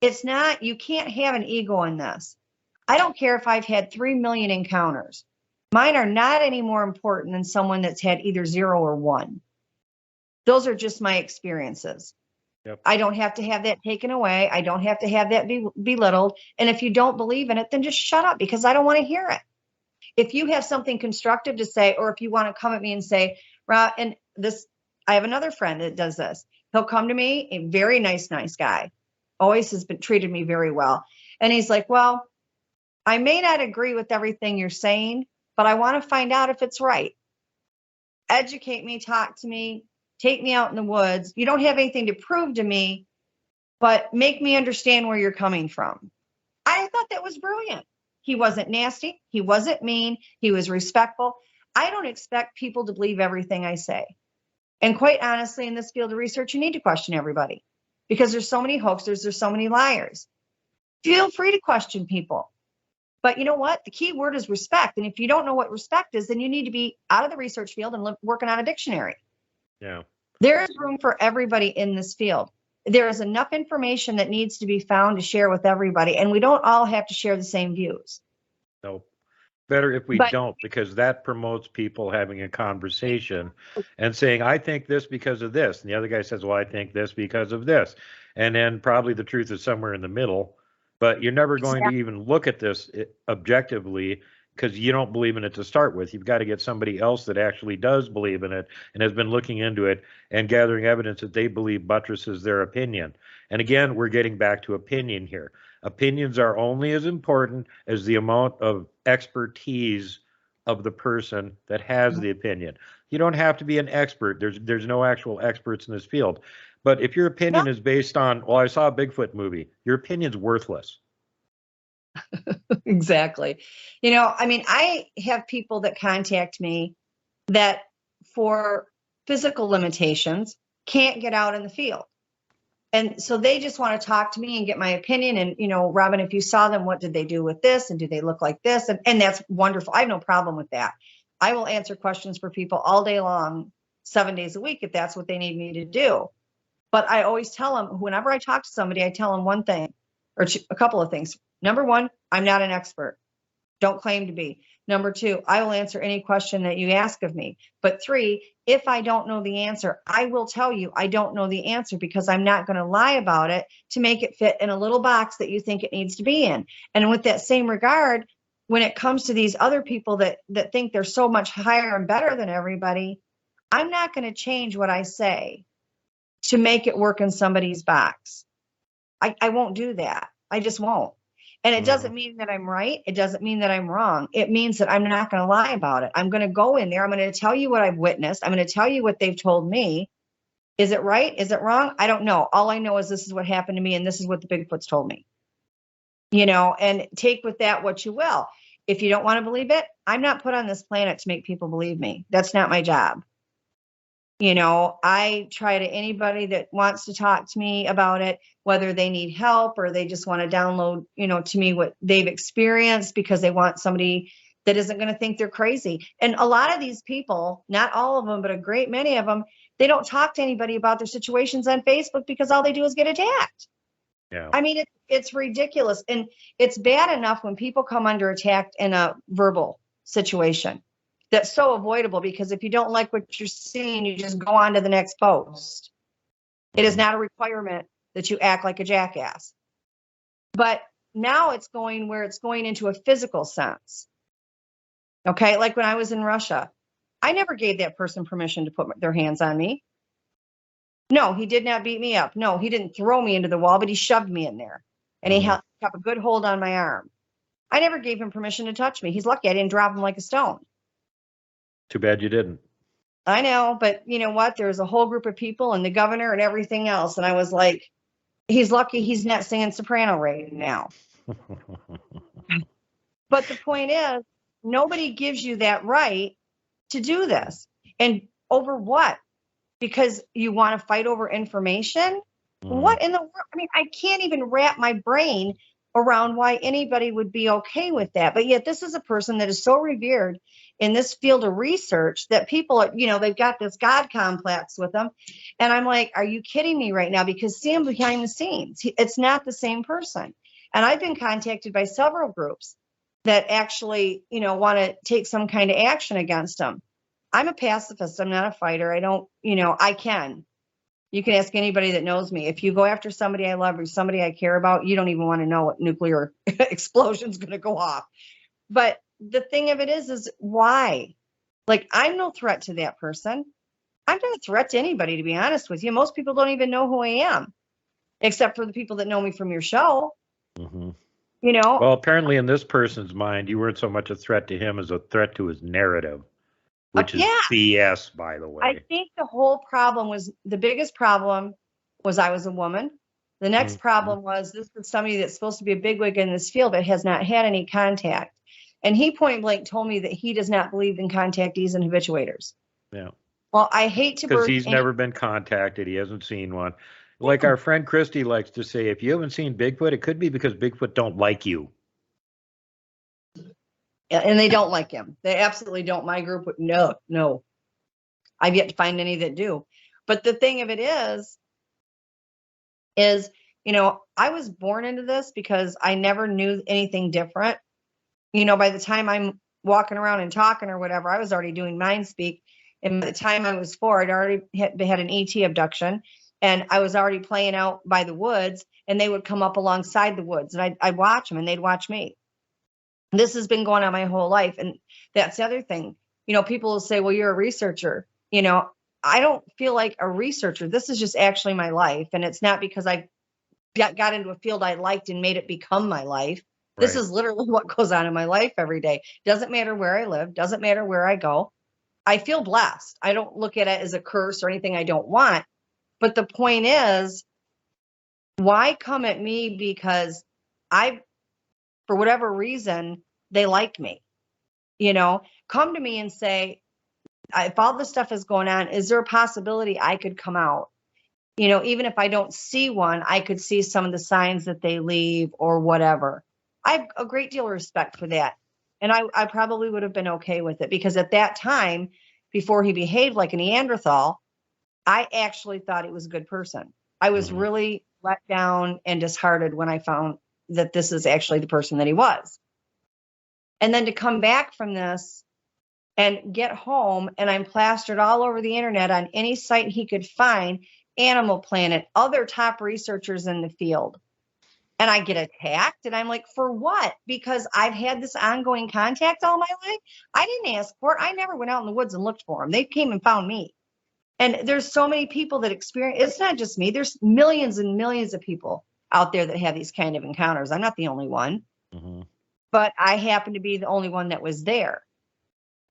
It's not, you can't have an ego in this. I don't care if I've had 3 million encounters. Mine are not any more important than someone that's had either 0 or 1. Those are just my experiences. Yep. I don't have to have that taken away. I don't have to have that belittled. And if you don't believe in it, then just shut up, because I don't want to hear it. If you have something constructive to say, or if you want to come at me and say, Rob, and this, I have another friend that does this. He'll come to me, a very nice guy, always has been treated me very well. And he's like, well, I may not agree with everything you're saying, but I want to find out if it's right. Educate me, talk to me, take me out in the woods. You don't have anything to prove to me, but make me understand where you're coming from. I thought that was brilliant. He wasn't nasty. He wasn't mean. He was respectful. I don't expect people to believe everything I say. And quite honestly, in this field of research, you need to question everybody, because there's so many hoaxers, there's so many liars. Feel free to question people. But you know what? The key word is respect. And if you don't know what respect is, then you need to be out of the research field and working on a dictionary. Yeah. There is room for everybody in this field. There is enough information that needs to be found to share with everybody. And we don't all have to share the same views. No. Better if we don't, because that promotes people having a conversation and saying, I think this because of this. And the other guy says, well, I think this because of this. And then probably the truth is somewhere in the middle. But you're never going to even look at this objectively, because you don't believe in it to start with. You've got to get somebody else that actually does believe in it and has been looking into it and gathering evidence that they believe buttresses their opinion. And again, we're getting back to opinion here. Opinions are only as important as the amount of expertise of the person that has the opinion. You don't have to be an expert. There's no actual experts in this field. But if your opinion is based on, well, I saw a Bigfoot movie, your opinion's worthless. Exactly. I have people that contact me that for physical limitations can't get out in the field. And so they just want to talk to me and get my opinion. And, Robin, if you saw them, what did they do with this? And do they look like this? And that's wonderful. I have no problem with that. I will answer questions for people all day long, 7 days a week, if that's what they need me to do. But I always tell them, whenever I talk to somebody, I tell them one thing, or a couple of things. Number one, I'm not an expert. Don't claim to be. Number two, I will answer any question that you ask of me. But 3, if I don't know the answer, I will tell you I don't know the answer, because I'm not going to lie about it to make it fit in a little box that you think it needs to be in. And with that same regard, when it comes to these other people that think they're so much higher and better than everybody, I'm not going to change what I say to make it work in somebody's box. I won't do that. I just won't. And it doesn't mean that I'm right. It doesn't mean that I'm wrong. It means that I'm not going to lie about it. I'm going to go in there. I'm going to tell you what I've witnessed. I'm going to tell you what they've told me. Is it right? Is it wrong? I don't know. All I know is this is what happened to me, and this is what the Bigfoots told me. And take with that what you will. If you don't want to believe it, I'm not put on this planet to make people believe me. That's not my job. I try to anybody that wants to talk to me about it, whether they need help or they just want to download, to me what they've experienced, because they want somebody that isn't going to think they're crazy. And a lot of these people, not all of them, but a great many of them, they don't talk to anybody about their situations on Facebook, because all they do is get attacked. Yeah. I mean, it's ridiculous. And it's bad enough when people come under attack in a verbal situation. That's so avoidable, because if you don't like what you're seeing, you just go on to the next post. It is not a requirement that you act like a jackass. But now it's going where it's going into a physical sense. Okay. Like when I was in Russia, I never gave that person permission to put their hands on me. No, he did not beat me up. No, he didn't throw me into the wall, but he shoved me in there and he kept a good hold on my arm. I never gave him permission to touch me. He's lucky I didn't drop him like a stone. Too bad you didn't. I know, but you know what? There was a whole group of people and the governor and everything else. And I was like, he's lucky he's not singing soprano right now. But the point is, nobody gives you that right to do this. And over what? Because you want to fight over information? What in the world? I mean, I can't even wrap my brain around why anybody would be okay with that. But yet this is a person that is so revered in this field of research that people are, you know, they've got this God complex with them. And I'm like, are you kidding me right now? Because see him behind the scenes. It's not the same person. And I've been contacted by several groups that actually, you know, want to take some kind of action against him. I'm a pacifist. I'm not a fighter. I don't, you know, I can. You can ask anybody that knows me. If you go after somebody I love or somebody I care about, you don't even want to know what nuclear explosion is going to go off. But the thing of it is why? Like, I'm no threat to that person. I'm not a threat to anybody, to be honest with you. Most people don't even know who I am, except for the people that know me from your show. You know? Well, apparently in this person's mind, you weren't so much a threat to him as a threat to his narrative, which is BS, by the way. I think the whole problem was, the biggest problem was I was a woman. The next problem was this is somebody that's supposed to be a bigwig in this field but has not had any contact. And he point blank told me that he does not believe in contactees and habituators. Yeah. Well, I hate to because he's never been contacted. He hasn't seen one. Like our friend Christy likes to say, if you haven't seen Bigfoot, it could be because Bigfoot don't like you. And they don't like him. They absolutely don't. My group would no. I've yet to find any that do. But the thing of it is, you know, I was born into this because I never knew anything different. You know, by the time I'm walking around and talking or whatever, I was already doing mind speak. And by the time I was 4, I'd already had an ET abduction. And I was already playing out by the woods, and they would come up alongside the woods, and I'd watch them and they'd watch me. This has been going on my whole life. And that's the other thing. You know, people will say, well, you're a researcher. You know, I don't feel like a researcher. This is just actually my life. And it's not because I got into a field I liked and made it become my life. Right. This is literally what goes on in my life every day. Doesn't matter where I live. Doesn't matter where I go. I feel blessed. I don't look at it as a curse or anything I don't want. But the point is, why come at me because for whatever reason, they like me? You know, come to me and say, if all this stuff is going on, is there a possibility I could come out? You know, even if I don't see one, I could see some of the signs that they leave or whatever. I have a great deal of respect for that. And I probably would have been okay with it because at that time, before he behaved like a Neanderthal, I actually thought he was a good person. I was really let down and disheartened when I found that this is actually the person that he was. And then to come back from this and get home, and I'm plastered all over the internet on any site he could find, Animal Planet, other top researchers in the field. And I get attacked, and I'm like, for what? Because I've had this ongoing contact all my life. I didn't ask for it. I never went out in the woods and looked for them. They came and found me. And there's so many people that experience, it's not just me. There's millions and millions of people out there that have these kind of encounters. I'm not the only one, but I happen to be the only one that was there.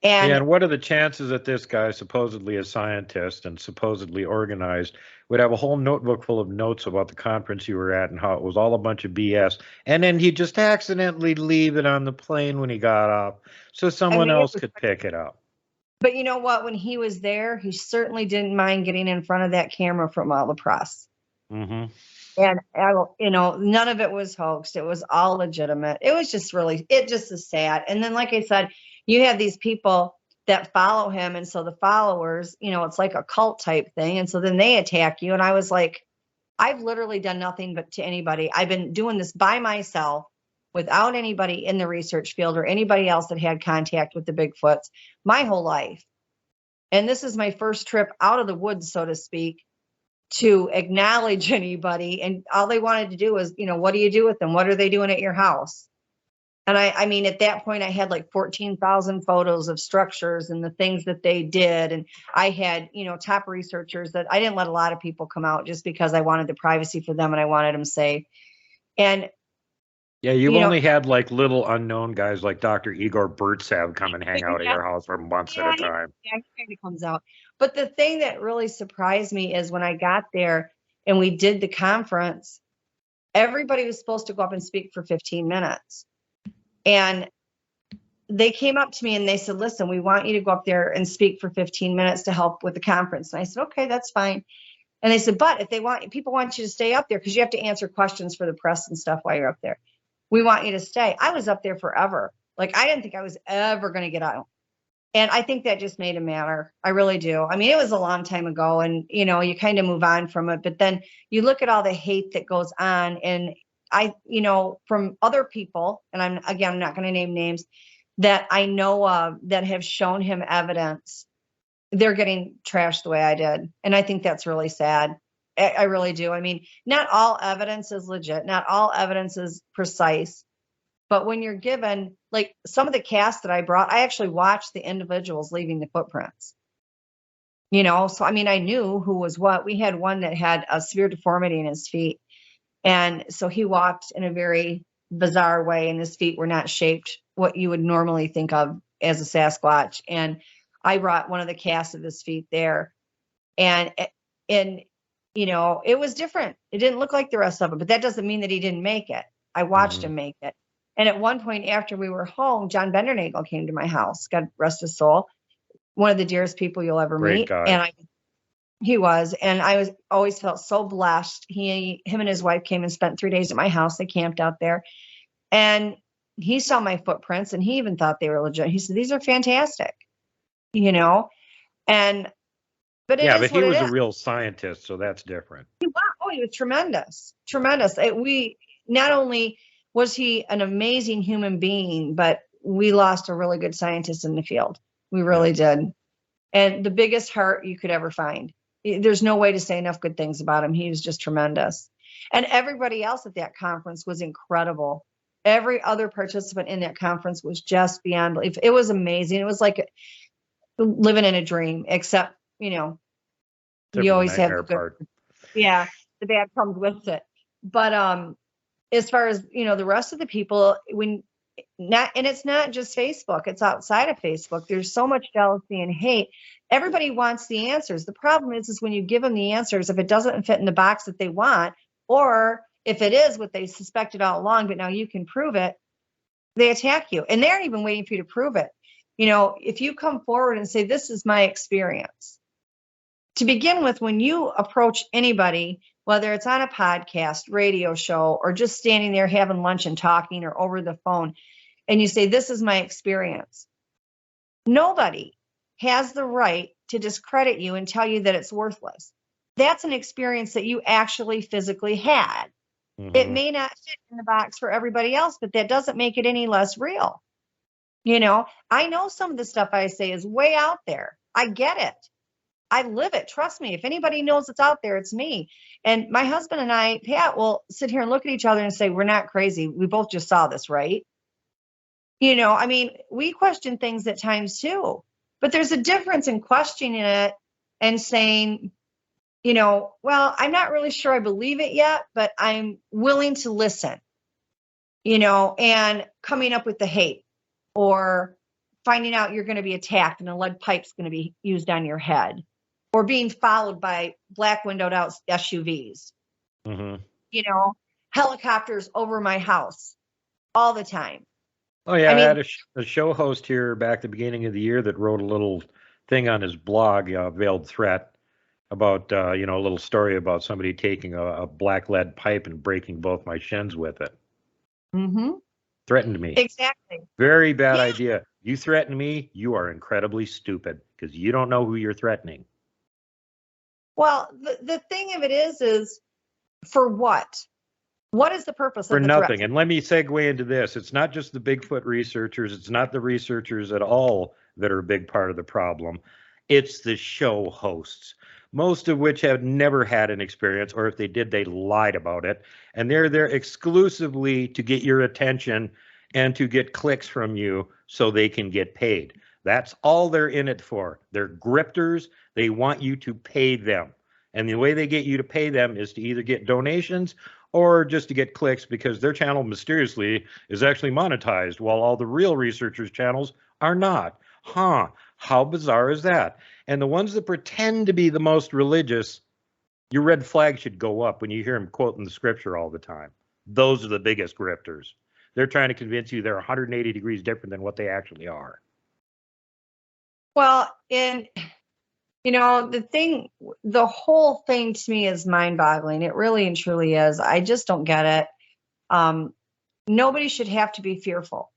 And what are the chances that this guy, supposedly a scientist and supposedly organized, would have a whole notebook full of notes about the conference you were at and how it was all a bunch of BS, and then he'd just accidentally leave it on the plane when he got off so someone else could pick it up? But you know what? When he was there, he certainly didn't mind getting in front of that camera from all the press. And you know, none of it was hoaxed. It was all legitimate. It was just really, it just is sad. And then, like I said, you have these people that follow him. And so the followers, you know, it's like a cult type thing. And so then they attack you. And I was like, I've literally done nothing but to anybody. I've been doing this by myself without anybody in the research field or anybody else that had contact with the Bigfoots my whole life. And this is my first trip out of the woods, so to speak, to acknowledge anybody. And all they wanted to do was, what do you do with them? What are they doing at your house? And I mean, at that point, I had like 14,000 photos of structures and the things that they did. And I had, top researchers that I didn't let a lot of people come out just because I wanted the privacy for them and I wanted them safe. And yeah, you've only had like little unknown guys like Dr. Igor Burtsev come and hang out at your house for months at a time. Yeah, he kind of comes out. But the thing that really surprised me is when I got there and we did the conference, everybody was supposed to go up and speak for 15 minutes. And they came up to me and they said, listen, we want you to go up there and speak for 15 minutes to help with the conference. And I said, okay, that's fine. And they said, but if people want you to stay up there, because you have to answer questions for the press and stuff while you're up there, we want you to stay. I was up there forever. Like, I didn't think I was ever going to get out. And I think that just made it matter. I really do. I mean, it was a long time ago and, you kind of move on from it. But then you look at all the hate that goes on. And from other people, and I'm not going to name names, that I know of that have shown him evidence, they're getting trashed the way I did. And I think that's really sad. I really do. I mean, not all evidence is legit. Not all evidence is precise. But when you're given, like some of the cast that I brought, I actually watched the individuals leaving the footprints. So I mean, I knew who was what. We had one that had a severe deformity in his feet. And so he walked in a very bizarre way, and his feet were not shaped what you would normally think of as a Sasquatch. And I brought one of the casts of his feet there. And it was different. It didn't look like the rest of them, but that doesn't mean that he didn't make it. I watched him make it. And at one point after we were home, John Bendernagel came to my house, God rest his soul, one of the dearest people you'll ever meet. And he was, and I always felt so blessed. Him and his wife came and spent 3 days at my house. They camped out there, and he saw my footprints, and he even thought they were legit. He said, "These are fantastic," but he was a real scientist, so that's different. He was tremendous. Not only was he an amazing human being, but we lost a really good scientist in the field. We really did, and the biggest heart you could ever find. There's no way to say enough good things about him. He was just tremendous. And everybody else at that conference was incredible. Every other participant in that conference was just beyond belief. It was amazing. It was like living in a dream, except, you always have the good part. Yeah, the bad comes with it. But as far as, the rest of the people, and it's not just Facebook, it's outside of Facebook. There's so much jealousy and hate. Everybody wants the answers. The problem is when you give them the answers, if it doesn't fit in the box that they want, or if it is what they suspected all along, but now you can prove it, they attack you. And they aren't even waiting for you to prove it. If you come forward and say, this is my experience. To begin with, when you approach anybody, whether it's on a podcast, radio show, or just standing there having lunch and talking or over the phone, and you say, this is my experience, nobody has the right to discredit you and tell you that it's worthless. That's an experience that you actually physically had. Mm-hmm. It may not fit in the box for everybody else, but that doesn't make it any less real. I know some of the stuff I say is way out there. I get it. I live it. Trust me. If anybody knows it's out there, it's me. And my husband and I, Pat, will sit here and look at each other and say, we're not crazy. We both just saw this, right? We question things at times too, but there's a difference in questioning it and saying, well, I'm not really sure I believe it yet, but I'm willing to listen, and coming up with the hate, or finding out you're going to be attacked and a lead pipe's going to be used on your head, or being followed by black windowed out SUVs, helicopters over my house all the time. Oh, yeah. I had a show host here back at the beginning of the year that wrote a little thing on his blog, Veiled Threat, about, a little story about somebody taking a black lead pipe and breaking both my shins with it. Mm-hmm. Threatened me. Exactly. Very bad idea. You threaten me, you are incredibly stupid because you don't know who you're threatening. Well, the thing of it is for what? What is the purpose for of the nothing? threat? And let me segue into this. It's not just the Bigfoot researchers. It's not the researchers at all that are a big part of the problem. It's the show hosts. most of which have never had an experience, or if they did, they lied about it. And they're there exclusively to get your attention and to get clicks from you so they can get paid. That's all they're in it for. They're grifters. They want you to pay them. And the way they get you to pay them is to either get donations or just to get clicks, because their channel mysteriously is actually monetized while all the real researchers' channels are not. Huh, how bizarre is that? And the ones that pretend to be the most religious, your red flag should go up when you hear them quoting the scripture all the time. Those are the biggest grifters. They're trying to convince you they're 180 degrees different than what they actually are. Well, and the whole thing to me is mind-boggling. It really and truly is. I just don't get it. Nobody should have to be fearful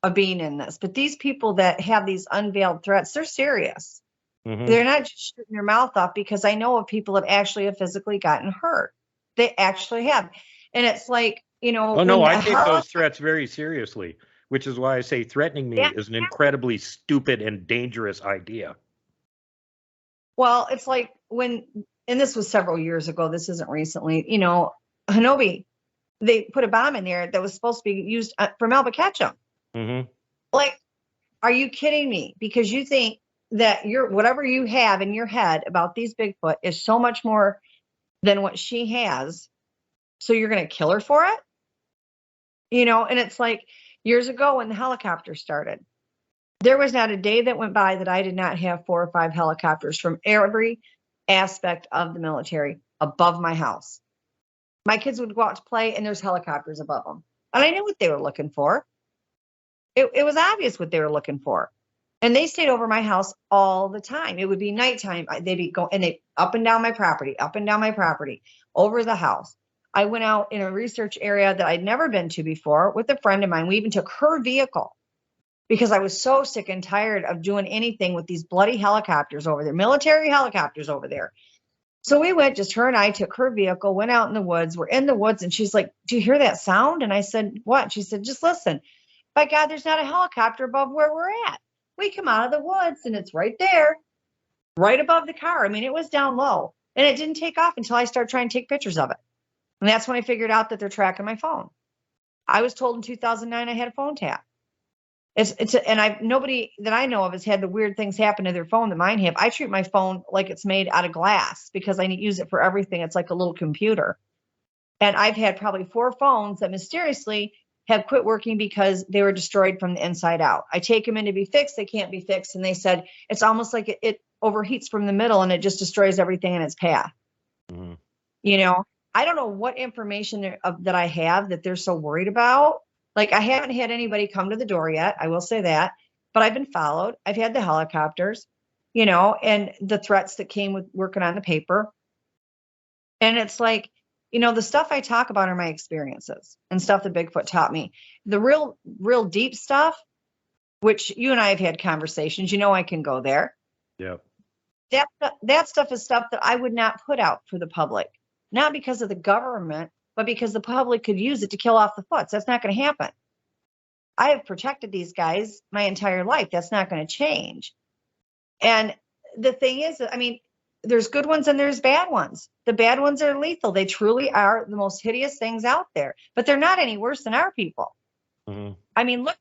of being in this, but these people that have these unveiled threats, they're serious. Mm-hmm. They're not just shooting their mouth off, because I know of people that actually have physically gotten hurt. They actually have. And it's like, Oh, no, I take those threats very seriously, which is why I say threatening me is an incredibly stupid and dangerous idea. Well, it's like and this was several years ago, this isn't recently, Hanobi, they put a bomb in there that was supposed to be used for Melba Ketchum. Mm-hmm. Like, are you kidding me? Because you think that whatever you have in your head about these Bigfoot is so much more than what she has. So you're going to kill her for it? And it's like years ago when the helicopter started, there was not a day that went by that I did not have 4 or 5 helicopters from every aspect of the military above my house. My kids would go out to play and there's helicopters above them. And I knew what they were looking for. It was obvious what they were looking for. And they stayed over my house all the time. It would be nighttime. They'd be going, and they up and down my property, over the house. I went out in a research area that I'd never been to before with a friend of mine. We even took her vehicle because I was so sick and tired of doing anything with these bloody helicopters over there, military helicopters over there. So we went, just her and I took her vehicle, went out in the woods. We're in the woods. And she's like, do you hear that sound? And I said, what? She said, just listen. By God, there's not a helicopter above where we're at. We come out of the woods and it's right there, right above the car. I mean, it was down low and it didn't take off until I started trying to take pictures of it. And that's when I figured out that they're tracking my phone. I was told in 2009 I had a phone tap. Nobody that I know of has had the weird things happen to their phone that mine have. I treat my phone like it's made out of glass because I use it for everything. It's like a little computer. And I've had probably 4 phones that mysteriously have quit working because they were destroyed from the inside out. I take them in to be fixed. They can't be fixed. And they said, it's almost like it overheats from the middle and it just destroys everything in its path. Mm-hmm. I don't know what information that I have that they're so worried about. Like, I haven't had anybody come to the door yet. I will say that, but I've been followed. I've had the helicopters, and the threats that came with working on the paper. And it's like, the stuff I talk about are my experiences and stuff that Bigfoot taught me. The real deep stuff, which you and I have had conversations, I can go there. Yeah. That stuff is stuff that I would not put out for the public, not because of the government, but because the public could use it to kill off the Foots. That's not going to happen. I have protected these guys my entire life. That's not going to change. And the thing is, there's good ones and there's bad ones. The bad ones are lethal. They truly are the most hideous things out there, but they're not any worse than our people. Mm-hmm. Look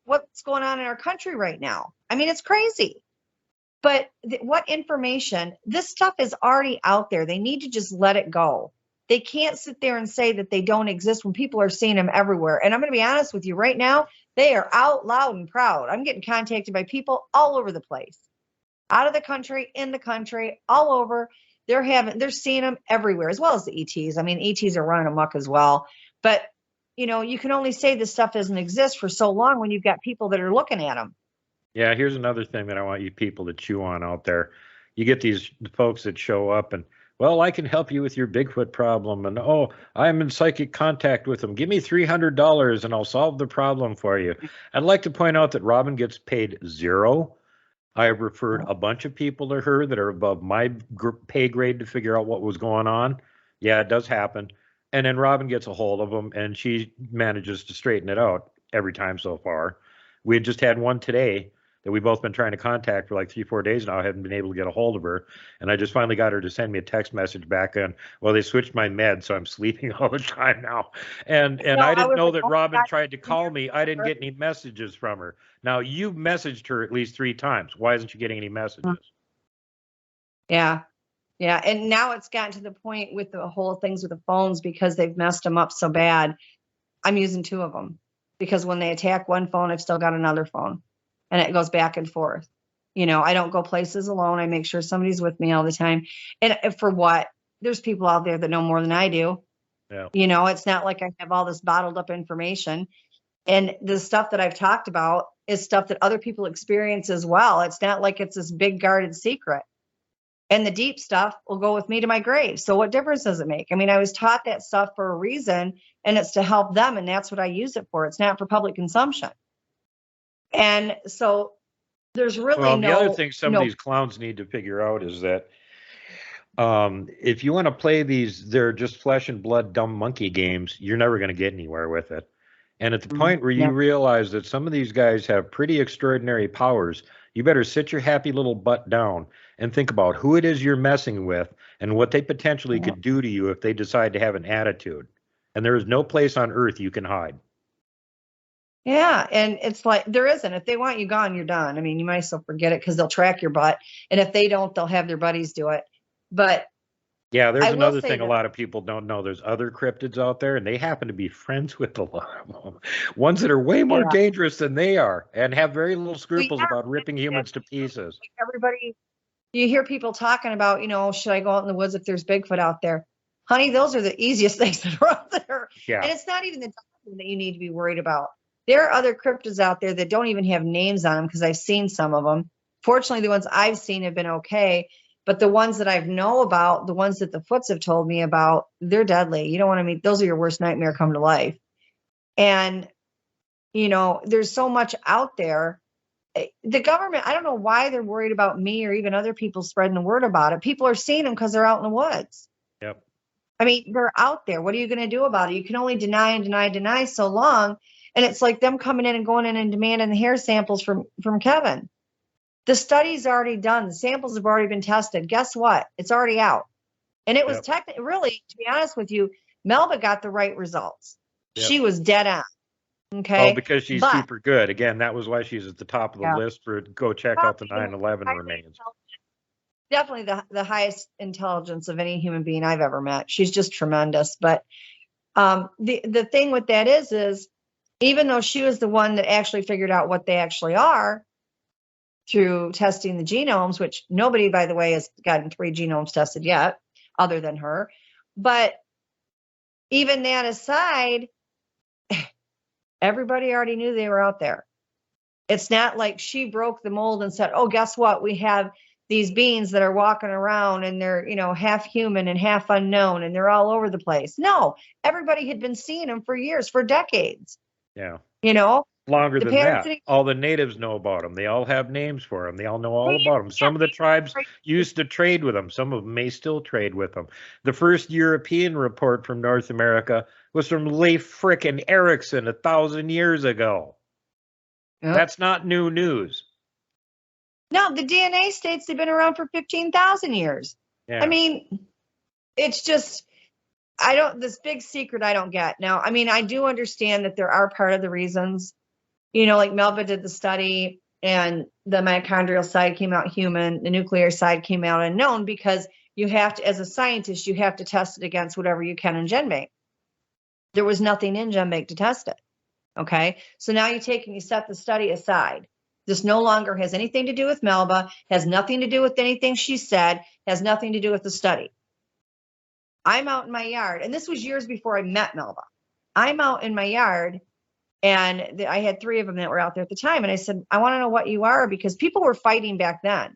what's going on in our country right now. It's crazy. But what information, this stuff is already out there. They need to just let it go. They can't sit there and say that they don't exist when people are seeing them everywhere. And I'm going to be honest with you right now, they are out loud and proud. I'm getting contacted by people all over the place, out of the country, in the country, all over. They're seeing them everywhere, as well as the ETs. ETs are running amok as well. But, you can only say this stuff doesn't exist for so long when you've got people that are looking at them. Yeah, here's another thing that I want you people to chew on out there. You get these folks that show up and, well, I can help you with your Bigfoot problem. And, oh, I'm in psychic contact with them. Give me $300 and I'll solve the problem for you. I'd like to point out that Robin gets paid $0. I have referred a bunch of people to her that are above my pay grade to figure out what was going on. Yeah, it does happen. And then Robin gets a hold of them and she manages to straighten it out every time so far. We had just had one today that we've both been trying to contact for like 3-4 days now. I haven't been able to get a hold of her, and I just finally got her to send me a text message back on, well, they switched my med, so I'm sleeping all the time now. And No, I I didn't was know like, that oh my Robin God, tried to call me. I didn't get any messages from her. Now, you've messaged her at least 3 times. Why isn't she getting any messages? yeah. Yeah. And now it's gotten to the point with the whole things with the phones, because they've messed them up so bad. I'm using 2 of them, because when they attack one phone, I've still got another phone, and it goes back and forth. I don't go places alone. I make sure somebody's with me all the time. And for what? There's people out there that know more than I do. Yeah. It's not like I have all this bottled up information. And the stuff that I've talked about is stuff that other people experience as well. It's not like it's this big guarded secret. And the deep stuff will go with me to my grave. So what difference does it make? I mean, I was taught that stuff for a reason, and it's to help them. And that's what I use it for. It's not for public consumption. And so there's really the other thing some of these clowns need to figure out is that if you want to play these, they're just flesh and blood, dumb monkey games, you're never going to get anywhere with it. And at the point where you realize that some of these guys have pretty extraordinary powers, you better sit your happy little butt down and think about who it is you're messing with and what they potentially could do to you if they decide to have an attitude. And there is no place on earth you can hide. Yeah. And it's like, there isn't. If they want you gone, you're done. I mean, you might as well forget it, because they'll track your butt. And if they don't, they'll have their buddies do it. But yeah, there's another thing a lot of people don't know. There's other cryptids out there, and they happen to be friends with a lot of them. Ones that are way more dangerous than they are and have very little scruples about ripping humans to pieces. Everybody, you hear people talking about, should I go out in the woods if there's Bigfoot out there? Honey, those are the easiest things that are out there. Yeah. And it's not even the dolphin that you need to be worried about. There are other cryptids out there that don't even have names on them, because I've seen some of them. Fortunately, the ones I've seen have been okay. But the ones that I know about, the ones that the Foots have told me about, they're deadly. You don't want to meet, those are your worst nightmare come to life. And, there's so much out there. The government, I don't know why they're worried about me or even other people spreading the word about it. People are seeing them because they're out in the woods. Yep. I mean, they're out there. What are you going to do about it? You can only deny and deny so long. And it's like them coming in and going in and demanding the hair samples from Kevin. The study's already done. The samples have already been tested. Guess what? It's already out. And it was technically, really, to be honest with you, Melba got the right results. Yep. She was dead on. Okay. Oh, because she's super good. Again, that was why she's at the top of the list for go check out the 9/11 remains. Definitely the highest intelligence of any human being I've ever met. She's just tremendous. But the thing with that is even though she was the one that actually figured out what they actually are, through testing the genomes, which nobody, by the way, has gotten 3 genomes tested yet, other than her. But even that aside, everybody already knew they were out there. It's not like she broke the mold and said, oh, guess what? We have these beings that are walking around and they're, half human and half unknown, and they're all over the place. No, everybody had been seeing them for years, for decades. Yeah. Longer than that. All the natives know about them. They all have names for them. They all know all about them. Some of the tribes used to trade with them. Some of them may still trade with them. The first European report from North America was from Leif frickin' Erikson 1,000 years ago. Yep. That's not new news. No, the DNA states they've been around for 15,000 years. Yeah. I mean, it's just... this big secret I don't get. Now, I mean, I do understand that there are part of the reasons, like Melba did the study and the mitochondrial side came out human, the nuclear side came out unknown, because you have to, as a scientist, you have to test it against whatever you can in GenBank. There was nothing in GenBank to test it. Okay. So now you take and you set the study aside. This no longer has anything to do with Melba, has nothing to do with anything she said, has nothing to do with the study. I'm out in my yard, and this was years before I met Melba. I'm out in my yard, and I had 3 of them that were out there at the time. And I said, I want to know what you are, because people were fighting back then.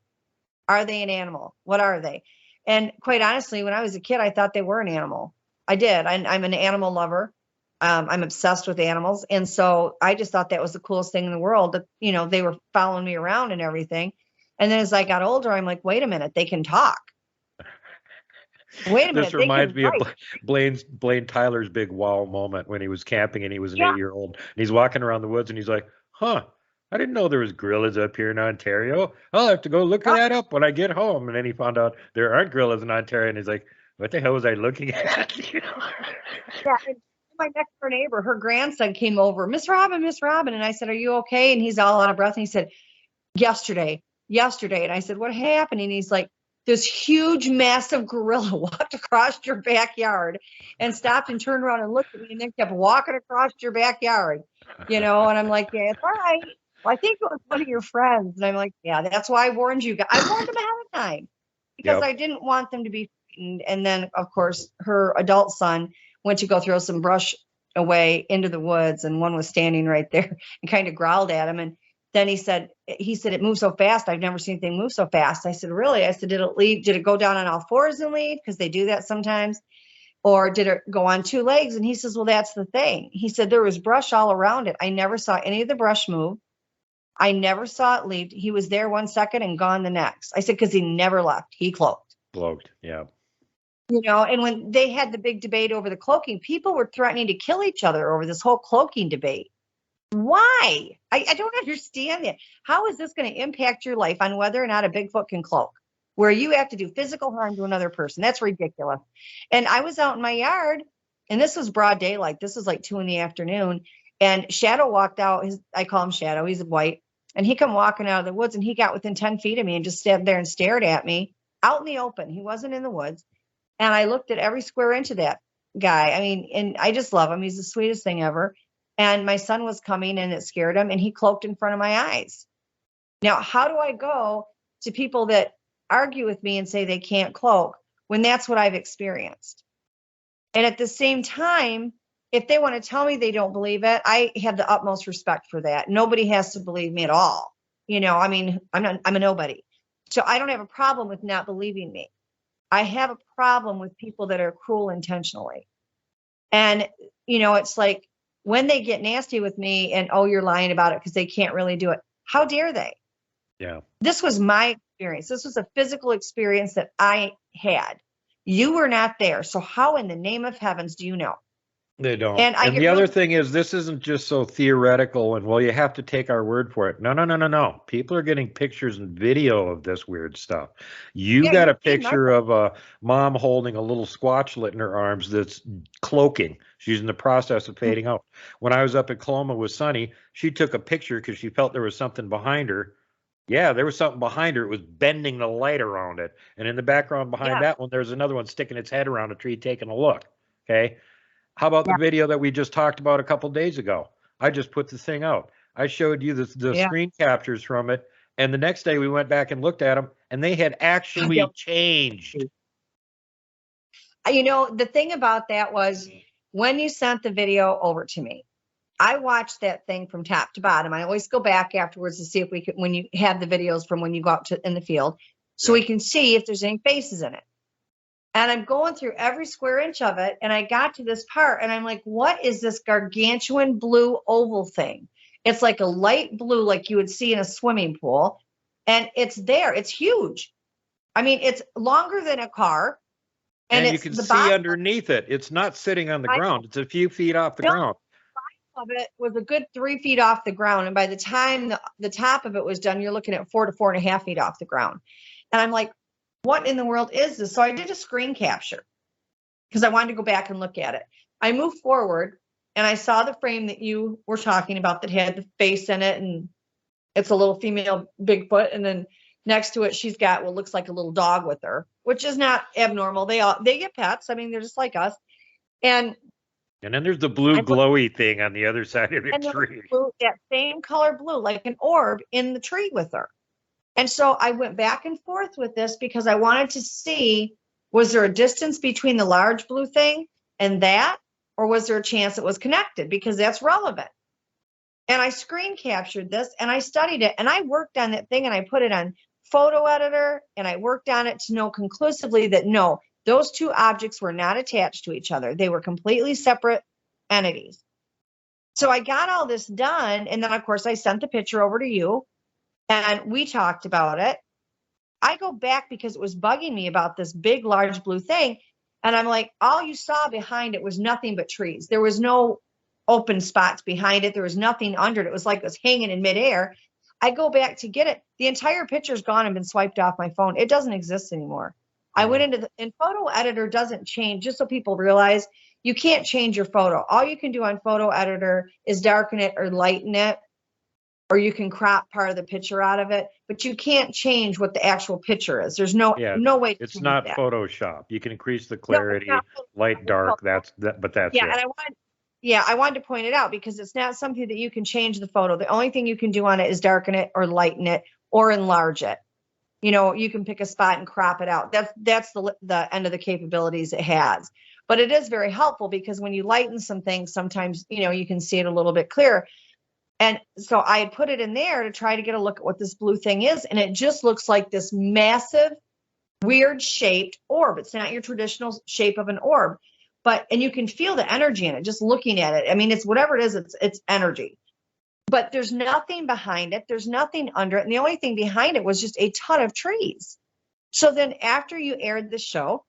Are they an animal? What are they? And quite honestly, when I was a kid, I thought they were an animal. I did. I'm an animal lover. I'm obsessed with animals. And so I just thought that was the coolest thing in the world, that, they were following me around and everything. And then as I got older, I'm like, wait a minute, they can talk. Wait a minute. This reminds me of Blaine Tyler's big wow moment when he was camping and he was an 8-year-old. And he's walking around the woods and he's like, I I didn't know there was gorillas up here in Ontario. I'll have to go look that up when I get home. And then he found out there aren't gorillas in Ontario, and he's like, what the hell was I looking at? Yeah, and my next door neighbor, her grandson came over, Miss Robin, Miss Robin. And I said, are you okay? And he's all out of breath. And he said, yesterday. And I said, what happened? And he's like, this huge, massive gorilla walked across your backyard and stopped and turned around and looked at me and then kept walking across your backyard, And I'm like, yeah, it's all right. Well, I think it was one of your friends. And I'm like, yeah, that's why I warned you guys. I warned them ahead of time because I didn't want them to be frightened. And then, of course, her adult son went to go throw some brush away into the woods. And one was standing right there and kind of growled at him. And then he said, it moved so fast. I've never seen anything move so fast. I said, really? I said, did it leave? Did it go down on all fours and leave? Because they do that sometimes. Or did it go on two legs? And he says, well, that's the thing. He said, there was brush all around it. I never saw any of the brush move. I never saw it leave. He was there 1 second and gone the next. I said, because he never left. He cloaked. Yeah. And when they had the big debate over the cloaking, people were threatening to kill each other over this whole cloaking debate. Why? I don't understand it. How is this going to impact your life on whether or not a Bigfoot can cloak, where you have to do physical harm to another person? That's ridiculous. And I was out in my yard, and this was broad daylight. This was like 2 p.m. And Shadow walked out. I call him Shadow. He's white. And he come walking out of the woods, and he got within 10 feet of me and just stood there and stared at me out in the open. He wasn't in the woods. And I looked at every square inch of that guy. I mean, and I just love him. He's the sweetest thing ever. And my son was coming and it scared him, and he cloaked in front of my eyes. Now, how do I go to people that argue with me and say they can't cloak when that's what I've experienced? And at the same time, if they want to tell me they don't believe it, I have the utmost respect for that. Nobody has to believe me at all. I mean, I'm a nobody. So I don't have a problem with not believing me. I have a problem with people that are cruel intentionally. And, it's like, when they get nasty with me and, oh, you're lying about it because they can't really do it. How dare they? Yeah. This was my experience. This was a physical experience that I had. You were not there. So how in the name of heavens do you know? They don't. And the other thing is, this isn't just so theoretical and, well, you have to take our word for it. No. People are getting pictures and video of this weird stuff. You got a picture of a mom holding a little squatchlet in her arms that's cloaking. She's in the process of fading out. When I was up at Coloma with Sunny, she took a picture because she felt there was something behind her. Yeah, there was something behind her. It was bending the light around it. And in the background behind that one, there's another one sticking its head around a tree taking a look. Okay. How about the video that we just talked about a couple days ago? I just put the thing out. I showed you the screen captures from it. And the next day we went back and looked at them, and they had actually changed. The thing about that was when you sent the video over to me, I watched that thing from top to bottom. I always go back afterwards to see if we can, when you have the videos from when you go out in the field, so we can see if there's any faces in it. And I'm going through every square inch of it. And I got to this part and I'm like, what is this gargantuan blue oval thing? It's like a light blue, like you would see in a swimming pool. And it's there. It's huge. I mean, it's longer than a car. And you can see underneath it. It's not sitting on the ground. It's a few feet off the ground. The bottom of it was a good 3 feet off the ground. And by the time the top of it was done, you're looking at 4 to 4.5 feet off the ground. And I'm like, what in the world is this? So I did a screen capture because I wanted to go back and look at it. I moved forward and I saw the frame that you were talking about that had the face in it, and it's a little female Bigfoot. And then next to it, she's got what looks like a little dog with her, which is not abnormal. They get pets. I mean, they're just like us. And then there's the blue glowy thing on the other side of the tree. That same color blue, like an orb in the tree with her. And so I went back and forth with this because I wanted to see, was there a distance between the large blue thing and that, or was there a chance it was connected? Because that's relevant. And I screen captured this and I studied it and I worked on that thing and I put it on photo editor and I worked on it to know conclusively that no, those two objects were not attached to each other. They were completely separate entities. So I got all this done. And then of course I sent the picture over to you. And we talked about it. I go back because it was bugging me about this big, large blue thing. And I'm like, all you saw behind it was nothing but trees. There was no open spots behind it. There was nothing under it. It was like it was hanging in midair. I go back to get it. The entire picture's gone and been swiped off my phone. It doesn't exist anymore. I went into and photo editor doesn't change, just so people realize you can't change your photo. All you can do on photo editor is darken it or lighten it, or you can crop part of the picture out of it, but you can't change what the actual picture is. There's no way. It's not Photoshop. You can increase the clarity, light, dark. But that's it. And I wanted to point it out because it's not something that you can change the photo. The only thing you can do on it is darken it or lighten it or enlarge it. You know, you can pick a spot and crop it out. That's the end of the capabilities it has. But it is very helpful because when you lighten some things, sometimes, you know, you can see it a little bit clearer. And so I had put it in there to try to get a look at what this blue thing is. And it just looks like this massive, weird shaped orb. It's not your traditional shape of an orb, and you can feel the energy in it just looking at it. I mean, it's whatever it is, it's energy. But there's nothing behind it. There's nothing under it. And the only thing behind it was just a ton of trees. So then after you aired the show,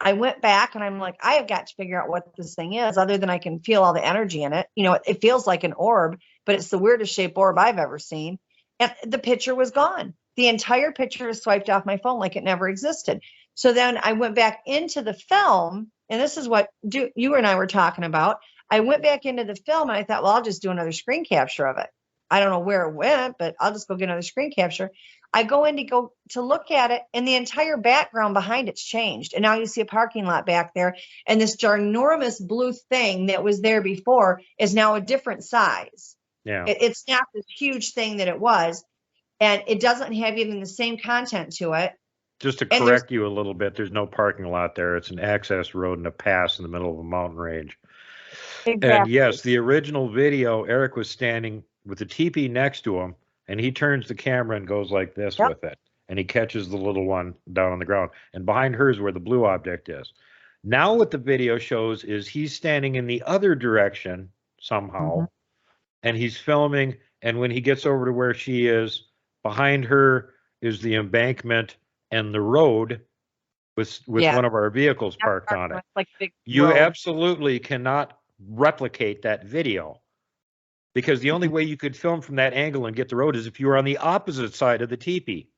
I went back and I'm like, I have got to figure out what this thing is other than I can feel all the energy in it. You know, it feels like an orb, but it's the weirdest shaped orb I've ever seen. And the picture was gone. The entire picture is swiped off my phone like it never existed. So then I went back into the film, and this is what you and I were talking about. I went back into the film and I thought, well, I'll just do another screen capture of it. I don't know where it went, but I'll just go get another screen capture. I go in to look at it, and the entire background behind it's changed. And now you see a parking lot back there, and this ginormous blue thing that was there before is now a different size. Yeah. It's not this huge thing that it was, and it doesn't have even the same content to it. Just to correct you a little bit, there's no parking lot there. It's an access road and a pass in the middle of a mountain range. Exactly. And yes, the original video, Eric was standing with the teepee next to him, and he turns the camera and goes like this with it, and he catches the little one down on the ground. And behind her is where the blue object is. Now what the video shows is he's standing in the other direction somehow, and he's filming, and when he gets over to where she is, behind her is the embankment and the road with one of our vehicles parked on it. Like you absolutely cannot replicate that video, because the only way you could film from that angle and get the road is if you were on the opposite side of the teepee,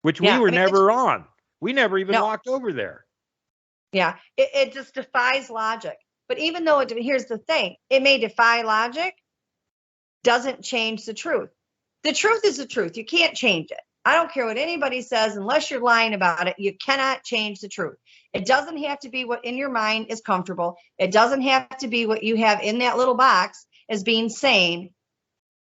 which we were never on. We never even walked over there. Yeah, it just defies logic. But even though here's the thing, it may defy logic, doesn't change the truth. The truth is the truth. You can't change it. I don't care what anybody says, unless you're lying about it, you cannot change the truth. It doesn't have to be what in your mind is comfortable. It doesn't have to be what you have in that little box as being sane.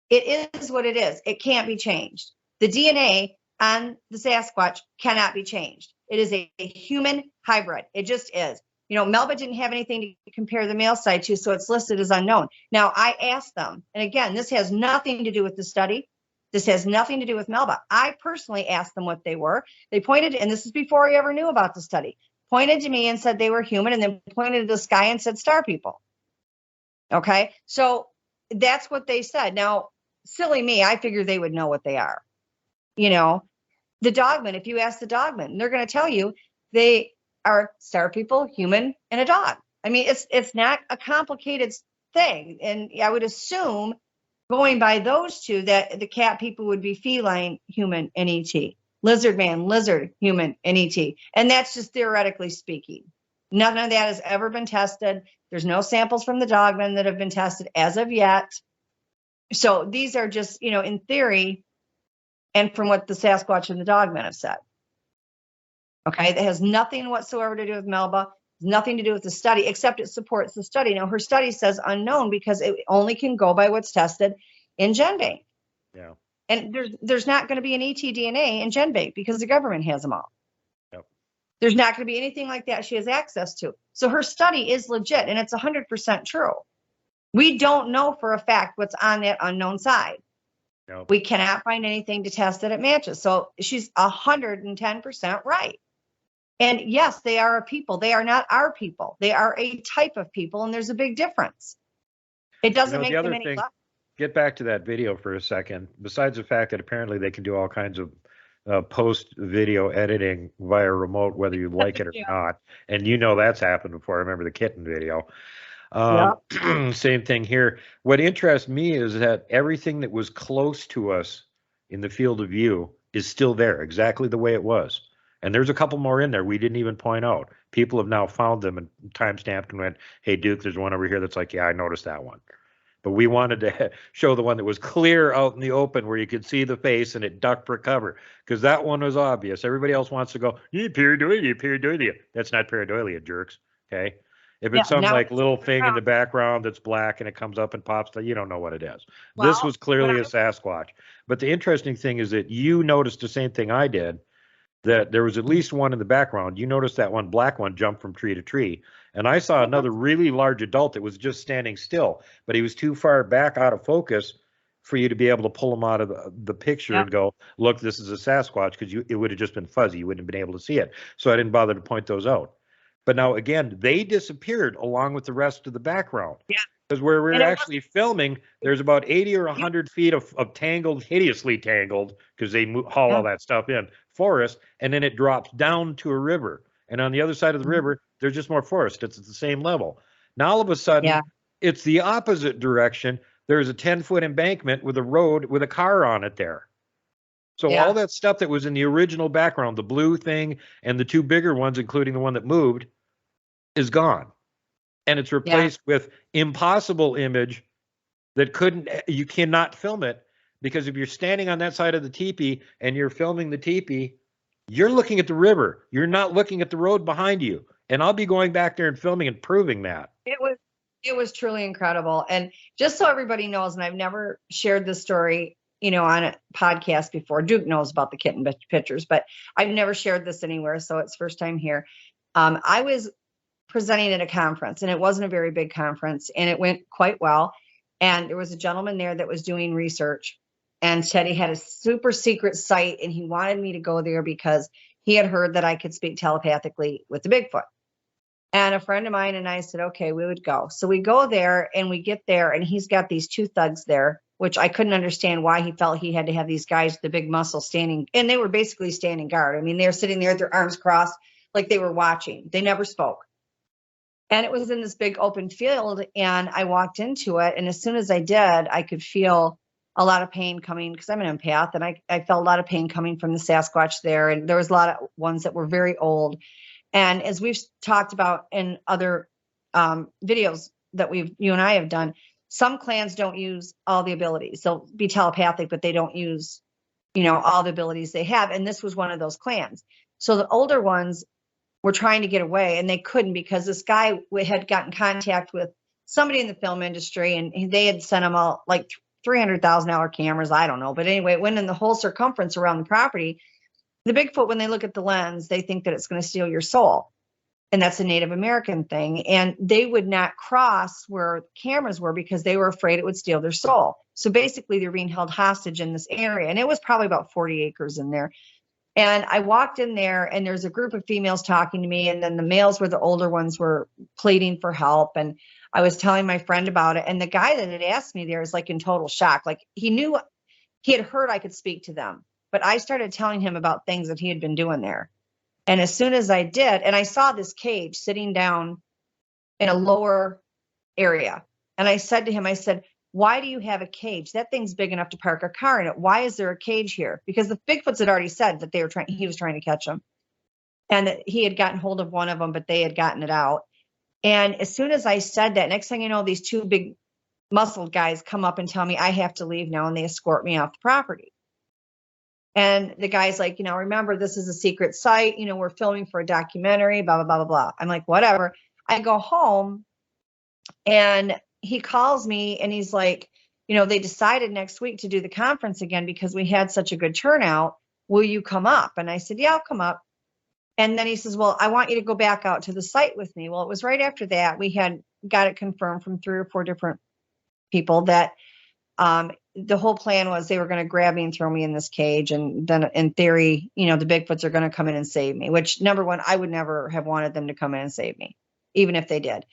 It is what it is. It can't be changed. The DNA on the Sasquatch cannot be changed. It is a human hybrid. It just is. You know, Melba didn't have anything to compare the male side to, so it's listed as unknown. Now, I asked them, and again, this has nothing to do with the study. This has nothing to do with Melba. I personally asked them what they were. They pointed, and this is before I ever knew about the study, pointed to me and said they were human, and then pointed to the sky and said star people. Okay, so that's what they said. Now, silly me, I figured they would know what they are. You know, the dogmen, if you ask the dogmen, they're going to tell you they are star people, human, and a dog. I mean, it's not a complicated thing. And I would assume, going by those two, that the cat people would be feline, human, and ET. Lizard man, lizard, human, and ET. And that's just theoretically speaking. None of that has ever been tested. There's no samples from the dogmen that have been tested as of yet. So these are just, you know, in theory, and from what the Sasquatch and the dogmen have said. Okay, that has nothing whatsoever to do with Melba, nothing to do with the study, except it supports the study. Now, her study says unknown because it only can go by what's tested in GenBank. Yeah. And there's not going to be an ET DNA in GenBank because the government has them all. Yep. There's not going to be anything like that she has access to. So her study is legit, and it's 100% true. We don't know for a fact what's on that unknown side. Nope. We cannot find anything to test that it matches. So she's 110% right. And yes, they are a people. They are not our people. They are a type of people, and there's a big difference. It doesn't make them any less. Get back to that video for a second. Besides the fact that apparently they can do all kinds of post-video editing via remote, whether you like it or not. And you know that's happened before. I remember the kitten video. Same thing here. What interests me is that everything that was close to us in the field of view is still there, exactly the way it was. And there's a couple more in there we didn't even point out. People have now found them and time-stamped and went, hey, Duke, there's one over here that's like, yeah, I noticed that one. But we wanted to show the one that was clear out in the open where you could see the face and it ducked for cover, because that one was obvious. Everybody else wants to go, pareidolia, pareidolia. That's not pareidolia, jerks. Okay. If it's some like little thing in the background that's black and it comes up and pops, you don't know what it is. Well, this was clearly a Sasquatch. But the interesting thing is that you noticed the same thing I did, that there was at least one in the background. You noticed that one black one jump from tree to tree. And I saw another really large adult that was just standing still, but he was too far back out of focus for you to be able to pull him out of the picture and go, look, this is a Sasquatch, because it would have just been fuzzy. You wouldn't have been able to see it. So I didn't bother to point those out. But now, again, they disappeared along with the rest of the background. Yeah. Because where we're actually filming, there's about 80 or 100 feet of tangled, hideously tangled, because they haul all that stuff in, forest, and then it drops down to a river. And on the other side of the river, there's just more forest. It's at the same level. Now, all of a sudden, it's the opposite direction. There's a 10-foot embankment with a road with a car on it there. So all that stuff that was in the original background, the blue thing and the two bigger ones, including the one that moved, is gone. And it's replaced with impossible image that you cannot film it, because if you're standing on that side of the teepee and you're filming the teepee, you're looking at the river. You're not looking at the road behind you. And I'll be going back there and filming and proving that. It was truly incredible. And just so everybody knows, and I've never shared this story, on a podcast before. Duke knows about the kitten pictures, but I've never shared this anywhere. So it's first time here. I was presenting at a conference, and it wasn't a very big conference, and it went quite well. And there was a gentleman there that was doing research and said he had a super secret site, and he wanted me to go there because he had heard that I could speak telepathically with the Bigfoot. And a friend of mine and I said, okay, we would go. So we go there, and we get there, and he's got these two thugs there, which I couldn't understand why he felt he had to have these guys with the big muscle standing. And they were basically standing guard. I mean, they were sitting there with their arms crossed like they were watching. They never spoke. And it was in this big open field, and I walked into it. And as soon as I did, I could feel a lot of pain coming, because I'm an empath, and I felt a lot of pain coming from the Sasquatch there. And there was a lot of ones that were very old. And as we've talked about in other videos that you and I have done, some clans don't use all the abilities. They'll be telepathic, but they don't use, all the abilities they have. And this was one of those clans. So the older ones were trying to get away, and they couldn't, because this guy had gotten contact with somebody in the film industry, and they had sent him all like $300,000 cameras. I don't know. But anyway, it went in the whole circumference around the property. The Bigfoot, when they look at the lens, they think that it's going to steal your soul. And that's a Native American thing. And they would not cross where cameras were because they were afraid it would steal their soul. So basically, they're being held hostage in this area. And it was probably about 40 acres in there. And I walked in there, and there's a group of females talking to me. And then the males were the older ones were pleading for help. And I was telling my friend about it. And the guy that had asked me there was like in total shock. Like he knew, he had heard I could speak to them. But I started telling him about things that he had been doing there. And as soon as I did, and I saw this cage sitting down in a lower area. And I said to him, I said, why do you have a cage? That thing's big enough to park a car in it. Why is there a cage here? Because the Bigfoots had already said that he was trying to catch them. And that he had gotten hold of one of them, but they had gotten it out. And as soon as I said that, next thing you know, these two big muscled guys come up and tell me I have to leave now, and they escort me off the property. And the guy's like, remember, this is a secret site. We're filming for a documentary, blah, blah, blah, blah, blah. I'm like, whatever. I go home, and he calls me, and he's like, they decided next week to do the conference again because we had such a good turnout. Will you come up? And I said, yeah, I'll come up. And then he says, well, I want you to go back out to the site with me. Well, it was right after that. We had got it confirmed from 3 or 4 different people that the whole plan was they were going to grab me and throw me in this cage. And then in theory, the Bigfoots are going to come in and save me, which, number one, I would never have wanted them to come in and save me, even if they did.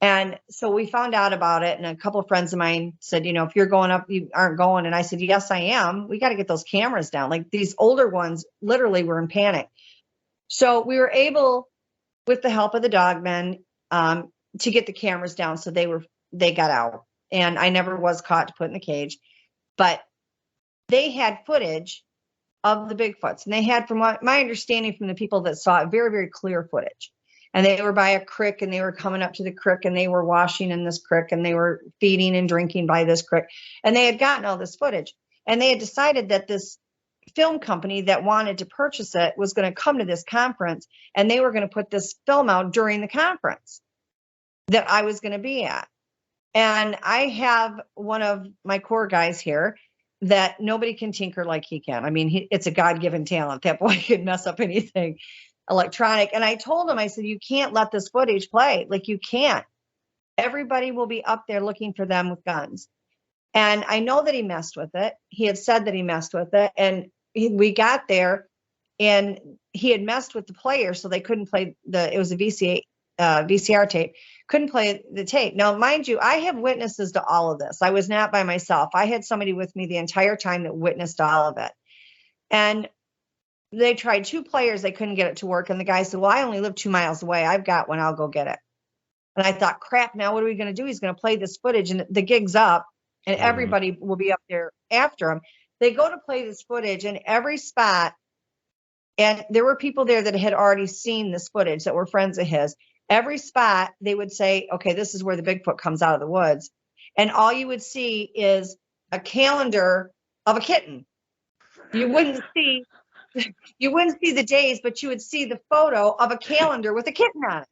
And so we found out about it. And a couple of friends of mine said, if you're going up, you aren't going. And I said, yes, I am. We got to get those cameras down. Like these older ones literally were in panic. So we were able, with the help of the dogmen, to get the cameras down. So they got out, and I never was caught to put in the cage, but they had footage of the Bigfoots, and they had, from my understanding from the people that saw it, very, very clear footage. And they were by a creek, and they were coming up to the creek, and they were washing in this creek, and they were feeding and drinking by this creek, and they had gotten all this footage, and they had decided that this film company that wanted to purchase it was going to come to this conference, and they were going to put this film out during the conference that I was going to be at. And I have one of my core guys here that nobody can tinker like he can. I mean, it's a God-given talent. That boy could mess up anything electronic. And I told him, I said, you can't let this footage play. Like, you can't. Everybody will be up there looking for them with guns. And I know that he messed with it. He had said that he messed with it. And we got there, and he had messed with the player, so they couldn't play it was a VCR tape, couldn't play the tape. Now, mind you, I have witnesses to all of this. I was not by myself. I had somebody with me the entire time that witnessed all of it. And they tried 2 players. They couldn't get it to work. And the guy said, well, I only live 2 miles away. I've got one. I'll go get it. And I thought, crap, now what are we going to do? He's going to play this footage, and the gig's up, and everybody will be up there after him. They go to play this footage in every spot. And there were people there that had already seen this footage that were friends of his. Every spot, they would say, okay, this is where the Bigfoot comes out of the woods. And all you would see is a calendar of a kitten. You wouldn't see the days, but you would see the photo of a calendar with a kitten on it.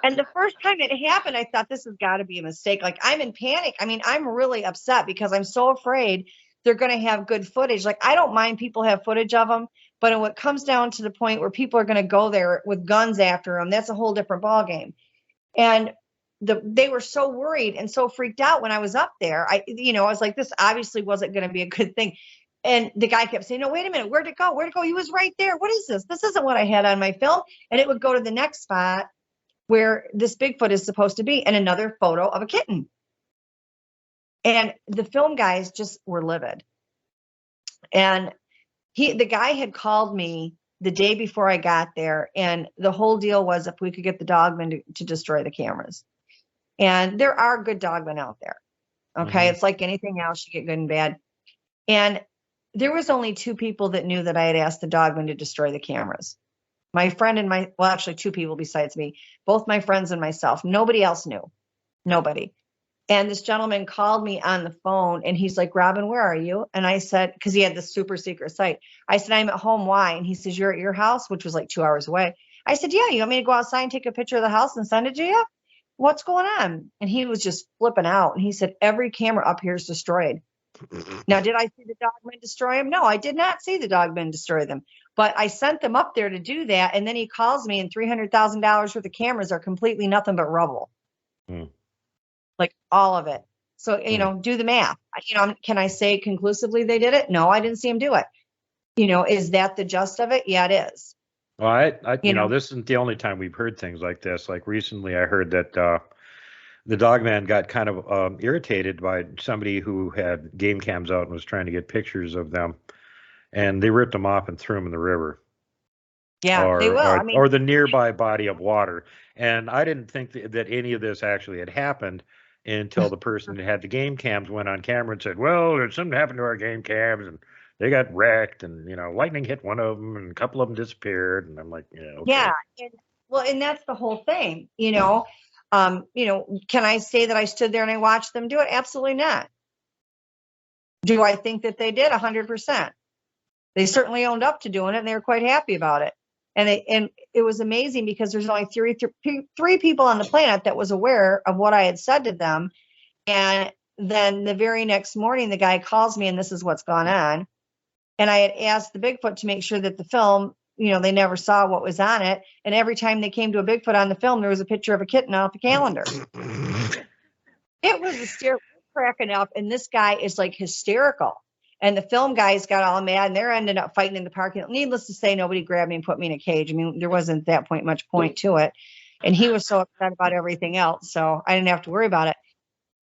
And the first time it happened, I thought, this has got to be a mistake. Like, I'm in panic. I mean, I'm really upset because I'm so afraid they're going to have good footage. Like, I don't mind people have footage of them, but when it comes down to the point where people are going to go there with guns after them, that's a whole different ballgame. And they were so worried and so freaked out when I was up there. I was like, this obviously wasn't going to be a good thing. And the guy kept saying, no, wait a minute, where'd it go? Where'd it go? He was right there. What is this? This isn't what I had on my film. And it would go to the next spot where this Bigfoot is supposed to be, and another photo of a kitten. And the film guys just were livid. And the guy had called me the day before I got there, and the whole deal was if we could get the dogmen to destroy the cameras. And there are good dogmen out there. Okay. It's like anything else, you get good and bad. And there was only 2 people that knew that I had asked the dogmen to destroy the cameras. My friend and actually 2 people besides me, both my friends and myself. Nobody else knew. Nobody. And this gentleman called me on the phone, and he's like, Robin, where are you? And I said, because he had this super secret site. I said, I'm at home. Why? And he says, you're at your house, which was like 2 hours away. I said, yeah, you want me to go outside and take a picture of the house and send it to you? What's going on? And he was just flipping out. And he said, every camera up here is destroyed. Now, did I see the dogmen destroy them? No, I did not see the dogmen destroy them. But I sent them up there to do that. And then he calls me, and $300,000 worth of cameras are completely nothing but rubble. Like, all of it. So, do the math. Can I say conclusively they did it? No, I didn't see him do it. Is that the gist of it? Yeah, it is. Well, this isn't the only time we've heard things like this. Like, recently I heard that the dogman got kind of irritated by somebody who had game cams out and was trying to get pictures of them, and they ripped them off and threw them in the river. Yeah, they will. Or the nearby body of water. And I didn't think that any of this actually had happened until the person that had the game cams went on camera and said, well, there's something happened to our game cams, and they got wrecked, and lightning hit one of them, and a couple of them disappeared. And I'm like, yeah, okay. Yeah, and that's the whole thing. Can I say that I stood there and I watched them do it? Absolutely not. Do I think that they did? 100%. They certainly owned up to doing it, and they were quite happy about it. And it was amazing because there's only three people on the planet that was aware of what I had said to them. And then the very next morning, the guy calls me, and this is what's gone on. And I had asked the Bigfoot to make sure that the film, they never saw what was on it. And every time they came to a Bigfoot on the film, there was a picture of a kitten off the calendar. It was hysterical, cracking up. And this guy is like hysterical. And the film guys got all mad, and they're ended up fighting in the parking lot. Needless to say, nobody grabbed me and put me in a cage. I mean, there wasn't at that point much point to it. And he was so upset about everything else, so I didn't have to worry about it.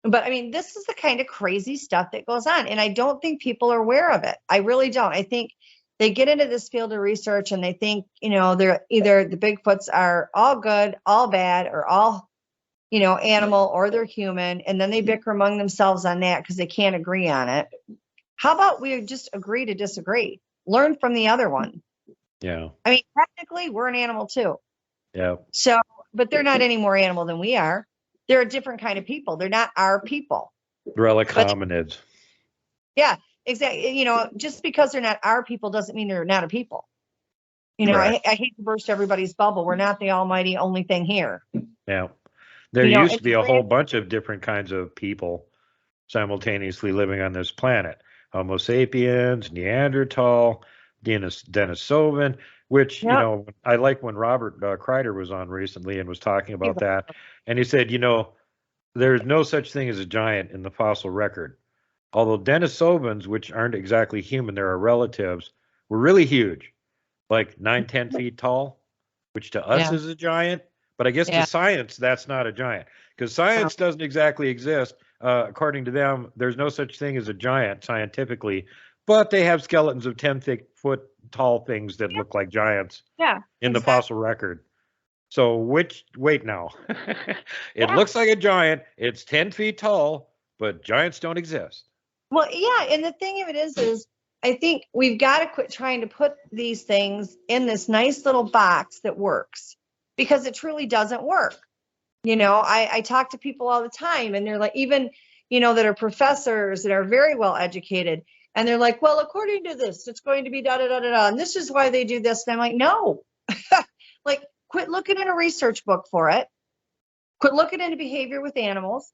But I mean, this is the kind of crazy stuff that goes on. And I don't think people are aware of it. I really don't. I think They get into this field of research and they think, they're either the Bigfoots are all good, all bad, or all, animal, or they're human. And then they bicker among themselves on that because they can't agree on it. How about we just agree to disagree? Learn from the other one. Yeah. I mean, technically, we're an animal too. Yeah. So, but they're not any more animal than we are. They're a different kind of people. They're not our people. Relic hominids. Yeah, exactly. Just because they're not our people doesn't mean they're not a people. Right. I hate to burst everybody's bubble. We're not the almighty only thing here. Yeah. There used to be a whole bunch of different kinds of people simultaneously living on this planet. Homo sapiens, Neanderthal, Denisovan, which, I like when Robert Kreider was on recently and was talking about that. And he said, there's no such thing as a giant in the fossil record. Although Denisovans, which aren't exactly human, they're our relatives, were really huge, like 9-10 feet tall, which to us is a giant. But I guess to science, that's not a giant, because science doesn't exactly exist. According to them, there's no such thing as a giant scientifically, but they have skeletons of 10-foot tall things that look like giants in the fossil record. So wait now. It looks like a giant. It's 10 feet tall, but giants don't exist. Well, yeah. And the thing of it is I think we've got to quit trying to put these things in this nice little box that works, because it truly doesn't work. I talk to people all the time, and they're like, even, that are professors that are very well educated. And they're like, well, according to this, it's going to be da, da, da, da, da. And this is why they do this. And I'm like, no, like, quit looking in a research book for it. Quit looking into behavior with animals.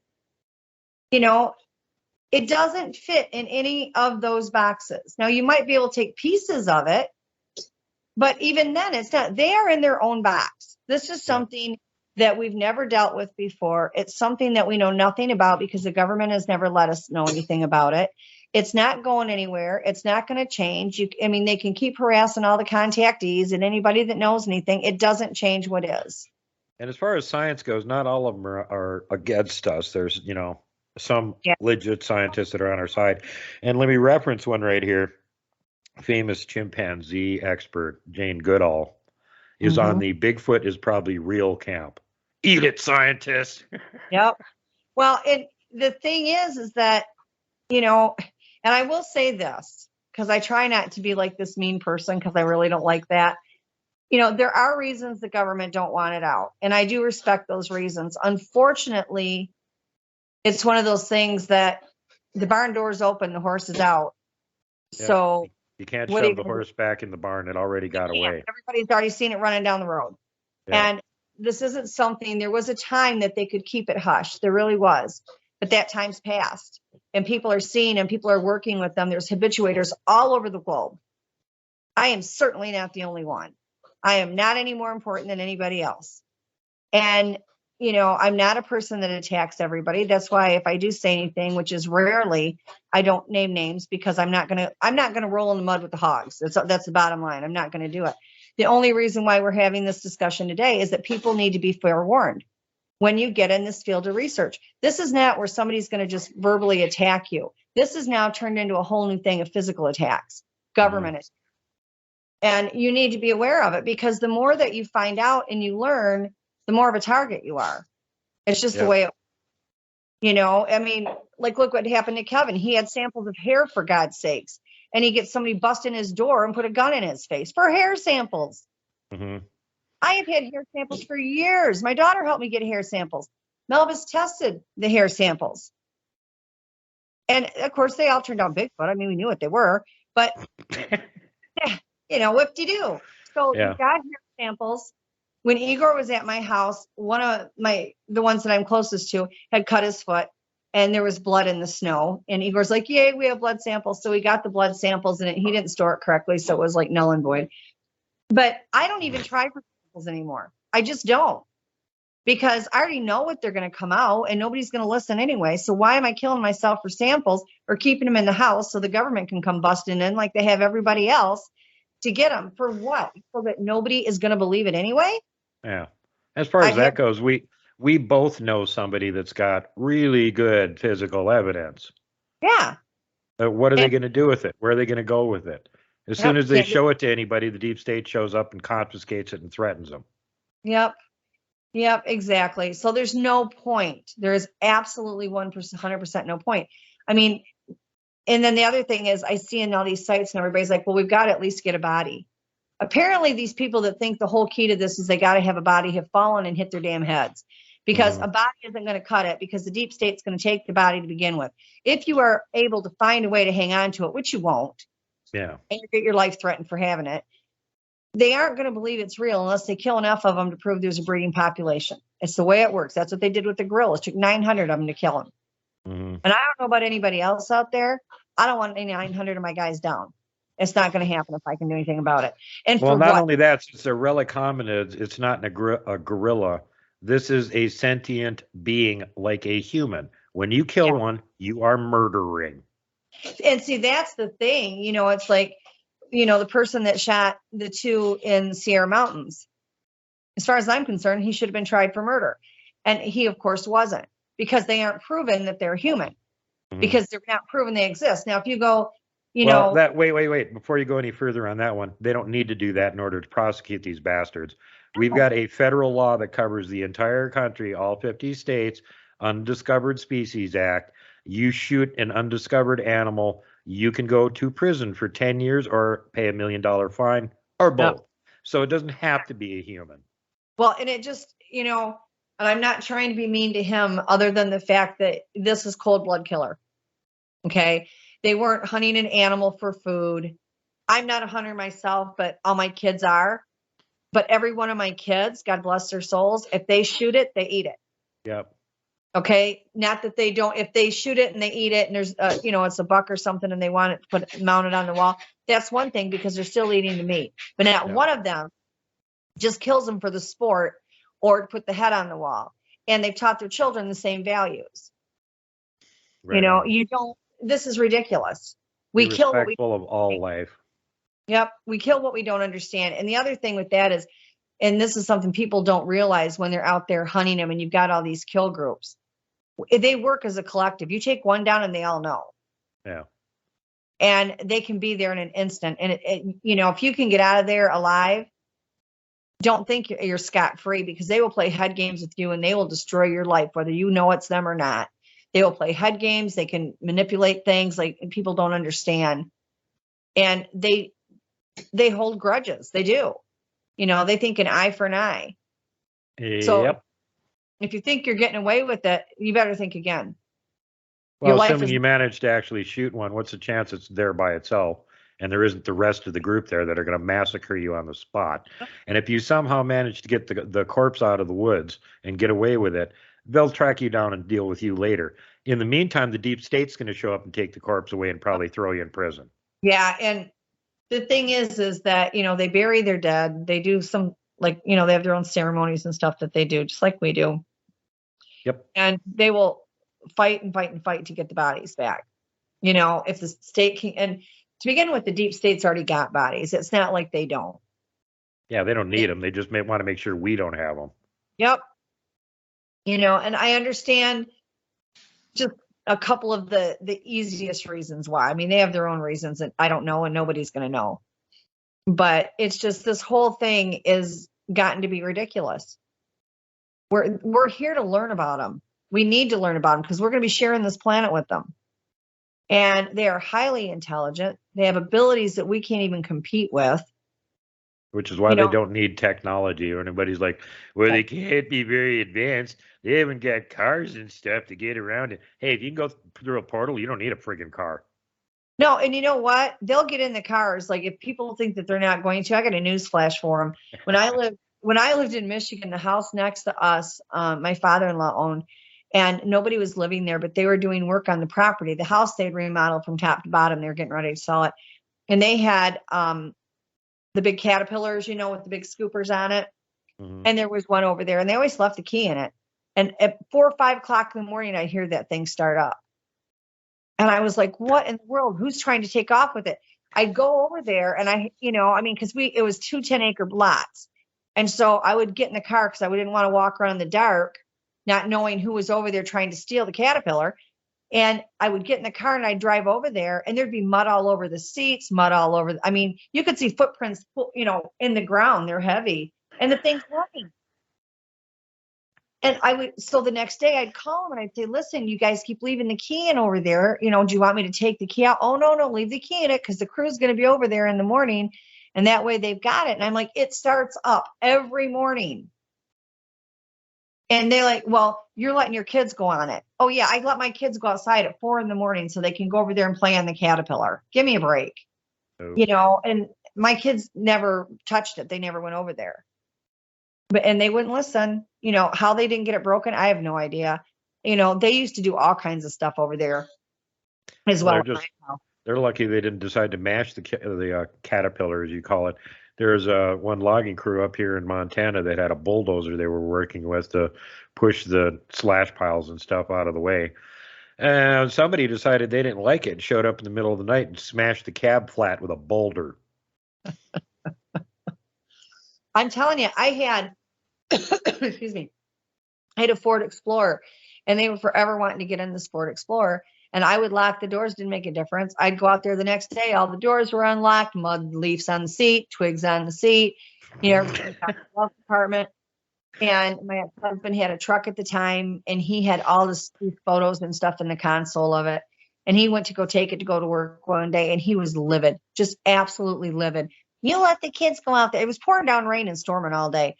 It doesn't fit in any of those boxes. Now, you might be able to take pieces of it, but even then, it's not. They are in their own box. This is something that we've never dealt with before. It's something that we know nothing about because the government has never let us know anything about it. It's not going anywhere. It's not going to change. They can keep harassing all the contactees and anybody that knows anything. It doesn't change what is. And as far as science goes, not all of them are against us. There's, some legit scientists that are on our side. And let me reference one right here. Famous chimpanzee expert Jane Goodall is on the Bigfoot is probably real camp. Eat it, scientists. Yep. Well, the thing is that, and I will say this, because I try not to be like this mean person, because I really don't like that. There are reasons the government don't want it out. And I do respect those reasons. Unfortunately, it's one of those things that the barn door's open, the horse is out. Yeah. So you can't shove the horse back in the barn. It already got away. Everybody's already seen it running down the road. Yeah. And this isn't something, there was a time that they could keep it hush. There really was. But that time's passed. And people are seeing and people are working with them. There's habituators all over the globe. I am certainly not the only one. I am not any more important than anybody else. And, I'm not a person that attacks everybody. That's why if I do say anything, which is rarely, I don't name names, because I'm not going to roll in the mud with the hogs. That's the bottom line. I'm not going to do it. The only reason why we're having this discussion today is that people need to be forewarned when you get in this field of research. This is not where somebody's going to just verbally attack you. This is now turned into a whole new thing of physical attacks, government attacks. And you need to be aware of it, because the more that you find out and you learn, the more of a target you are. It's just the way it, like, look what happened to Kevin. He had samples of hair, for God's sakes. And he gets somebody bust in his door and put a gun in his face for hair samples. I have had hair samples for years. My daughter helped me get hair samples. Melvis tested the hair samples. And of course, they all turned out Bigfoot. We knew what they were, but whoop-de-doo. So we got hair samples. When Igor was at my house, one of the ones that I'm closest to had cut his foot, and there was blood in the snow. And Igor's like, yay, we have blood samples. So we got the blood samples, and he didn't store it correctly. So it was like null and void. But I don't even try for samples anymore. I just don't, because I already know what they're going to come out, and nobody's going to listen anyway. So why am I killing myself for samples or keeping them in the house so the government can come busting in like they have everybody else to get them? For what? So that nobody is going to believe it anyway? Yeah. As far as that goes, we both know somebody that's got really good physical evidence. Yeah. What are they going to do with it? Where are they going to go with it? As soon Yep, as they can't do- show it to anybody, the deep state shows up and confiscates it and threatens them. Yep. Yep, exactly. So there's no point. There is absolutely 1%, 100% no point. I mean, and then the other thing is I see in all these sites and everybody's like, well, we've got to at least get a body. Apparently these people that think the whole key to this is they got to have a body have fallen and hit their damn heads, because a body isn't going to cut it, because the deep state's going to take the body to begin with. If you are able to find a way to hang on to it, which you won't, Yeah. and you get your life threatened for having it, they aren't going to believe it's real unless they kill enough of them to prove there's a breeding population. It's the way it works. That's what they did with the gorillas. It took 900 of them to kill them. And I don't know about anybody else out there. I don't want any 900 of my guys down. It's not going to happen if I can do anything about it. And Well, for not what? only that, since they're relic hominids, it's not a gorilla. This is a sentient being like a human. When you kill one, you are murdering. And see, that's the thing. You know, it's like, you know, the person that shot the two in Sierra Mountains. As far as I'm concerned, he should have been tried for murder. And he, of course, wasn't, because they aren't proven that they're human, because they're not proven they exist. Now, if you go, you know, that wait, before you go any further on that one, they don't need to do that in order to prosecute these bastards. We've got a federal law that covers the entire country, all 50 states, Undiscovered Species Act. You shoot an undiscovered animal, you can go to prison for 10 years or pay $1 million fine, or both. So it doesn't have to be a human. Well, and it just, you know, and I'm not trying to be mean to him, other than the fact that this is cold blood killer. Okay. They weren't hunting an animal for food. I'm not a hunter myself, but all my kids are. But every one of my kids, God bless their souls, if they shoot it, they eat it. Yep. Okay. Not that they don't, if they shoot it and they eat it and there's, you know, it's a buck or something and they want it put mounted on the wall, that's one thing, because they're still eating the meat. But not one of them just kills them for the sport or to put the head on the wall. And they've taught their children the same values. Right, you know, you don't, this is ridiculous. We kill what we of all life. Yep. We kill what we don't understand. And the other thing with that is, and this is something people don't realize when they're out there hunting them and you've got all these kill groups, they work as a collective. You take one down and they all know. Yeah. And they can be there in an instant. And you know, if you can get out of there alive, don't think you're scot-free, because they will play head games with you and they will destroy your life, whether you know it's them or not. They will play head games. They can manipulate things like people don't understand. And they hold grudges. They do. You know, they think an eye for an eye. So if you think you're getting away with it, you better think again. Well, assuming you manage to actually shoot one, what's the chance it's there by itself and there isn't the rest of the group there that are going to massacre you on the spot? And if you somehow manage to get the corpse out of the woods and get away with it, they'll track you down and deal with you later. In the meantime, the deep state's going to show up and take the corpse away and probably throw you in prison. Yeah. And the thing is that, you know, they bury their dead. They do some, like, you know, they have their own ceremonies and stuff that they do, just like we do. Yep. And they will fight and fight and fight to get the bodies back. You know, if the state can, and to begin with, the deep state's already got bodies. It's not like they don't. Yeah, they don't need them. They just may want to make sure we don't have them. Yep. You know, and I understand just a couple of the easiest reasons why. I mean, they have their own reasons that I don't know and nobody's going to know. But it's just, this whole thing is gotten to be ridiculous. We're here to learn about them. We need to learn about them because we're going to be sharing this planet with them. And they are highly intelligent. They have abilities that we can't even compete with. Which is why they don't need technology, or anybody's like, well, they can't be very advanced. They haven't got cars and stuff to get around it. Hey, if you can go through a portal, you don't need a friggin' car. No, and you know what? They'll get in the cars. Like, if people think that they're not going to, I got a news flash for them. When I lived in Michigan, the house next to us, my father-in-law owned, and nobody was living there, but they were doing work on the property. The house they'd remodeled from top to bottom. They were getting ready to sell it. And they had the big Caterpillars, you know, with the big scoopers on it. Mm-hmm. And there was one over there, and they always left the key in it. And at 4 or 5 o'clock in the morning, I hear that thing start up. And I was like, what in the world? Who's trying to take off with it? I'd go over there and because it was 2 10-acre lots. And so I would get in the car because I didn't want to walk around in the dark, not knowing who was over there trying to steal the Caterpillar. And I would get in the car and I'd drive over there and there'd be mud all over the seats, mud all over. I mean, you could see footprints, in the ground. They're heavy and the thing's running. And so the next day I'd call them and I'd say, listen, you guys keep leaving the key in over there. Do you want me to take the key out? Oh, no, leave the key in it because the crew's going to be over there in the morning. And that way they've got it. And I'm like, it starts up every morning. And they're like, well, you're letting your kids go on it. Oh, yeah, I let my kids go outside at 4 a.m. so they can go over there and play on the caterpillar. Give me a break. Oh. And my kids never touched it. They never went over there. And they wouldn't listen. How they didn't get it broken, I have no idea. They used to do all kinds of stuff over there as well. They're lucky they didn't decide to mash the caterpillar, as you call it. There's one logging crew up here in Montana that had a bulldozer they were working with to push the slash piles and stuff out of the way. And somebody decided they didn't like it and showed up in the middle of the night and smashed the cab flat with a boulder. I'm telling you, I had, excuse me, I had a Ford Explorer and they were forever wanting to get in this Ford Explorer. And I would lock the doors, didn't make a difference. I'd go out there the next day, all the doors were unlocked, mud leaves on the seat, twigs on the seat, glove compartment. And my husband had a truck at the time and he had all these photos and stuff in the console of it. And he went to go take it to go to work one day and he was livid, just absolutely livid. You let the kids go out there. It was pouring down rain and storming all day.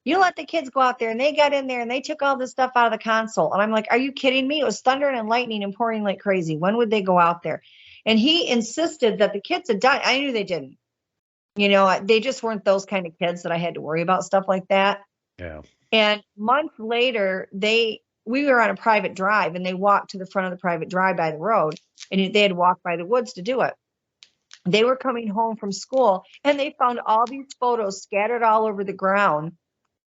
You let the kids go out there and they got in there and they took all this stuff out of the console. And I'm like, are you kidding me? It was thundering and lightning and pouring like crazy. When would they go out there? And he insisted that the kids had done. I knew they didn't. They just weren't those kind of kids that I had to worry about stuff like that. Yeah. And months later, we were on a private drive and they walked to the front of the private drive by the road and they had walked by the woods to do it. They were coming home from school and they found all these photos scattered all over the ground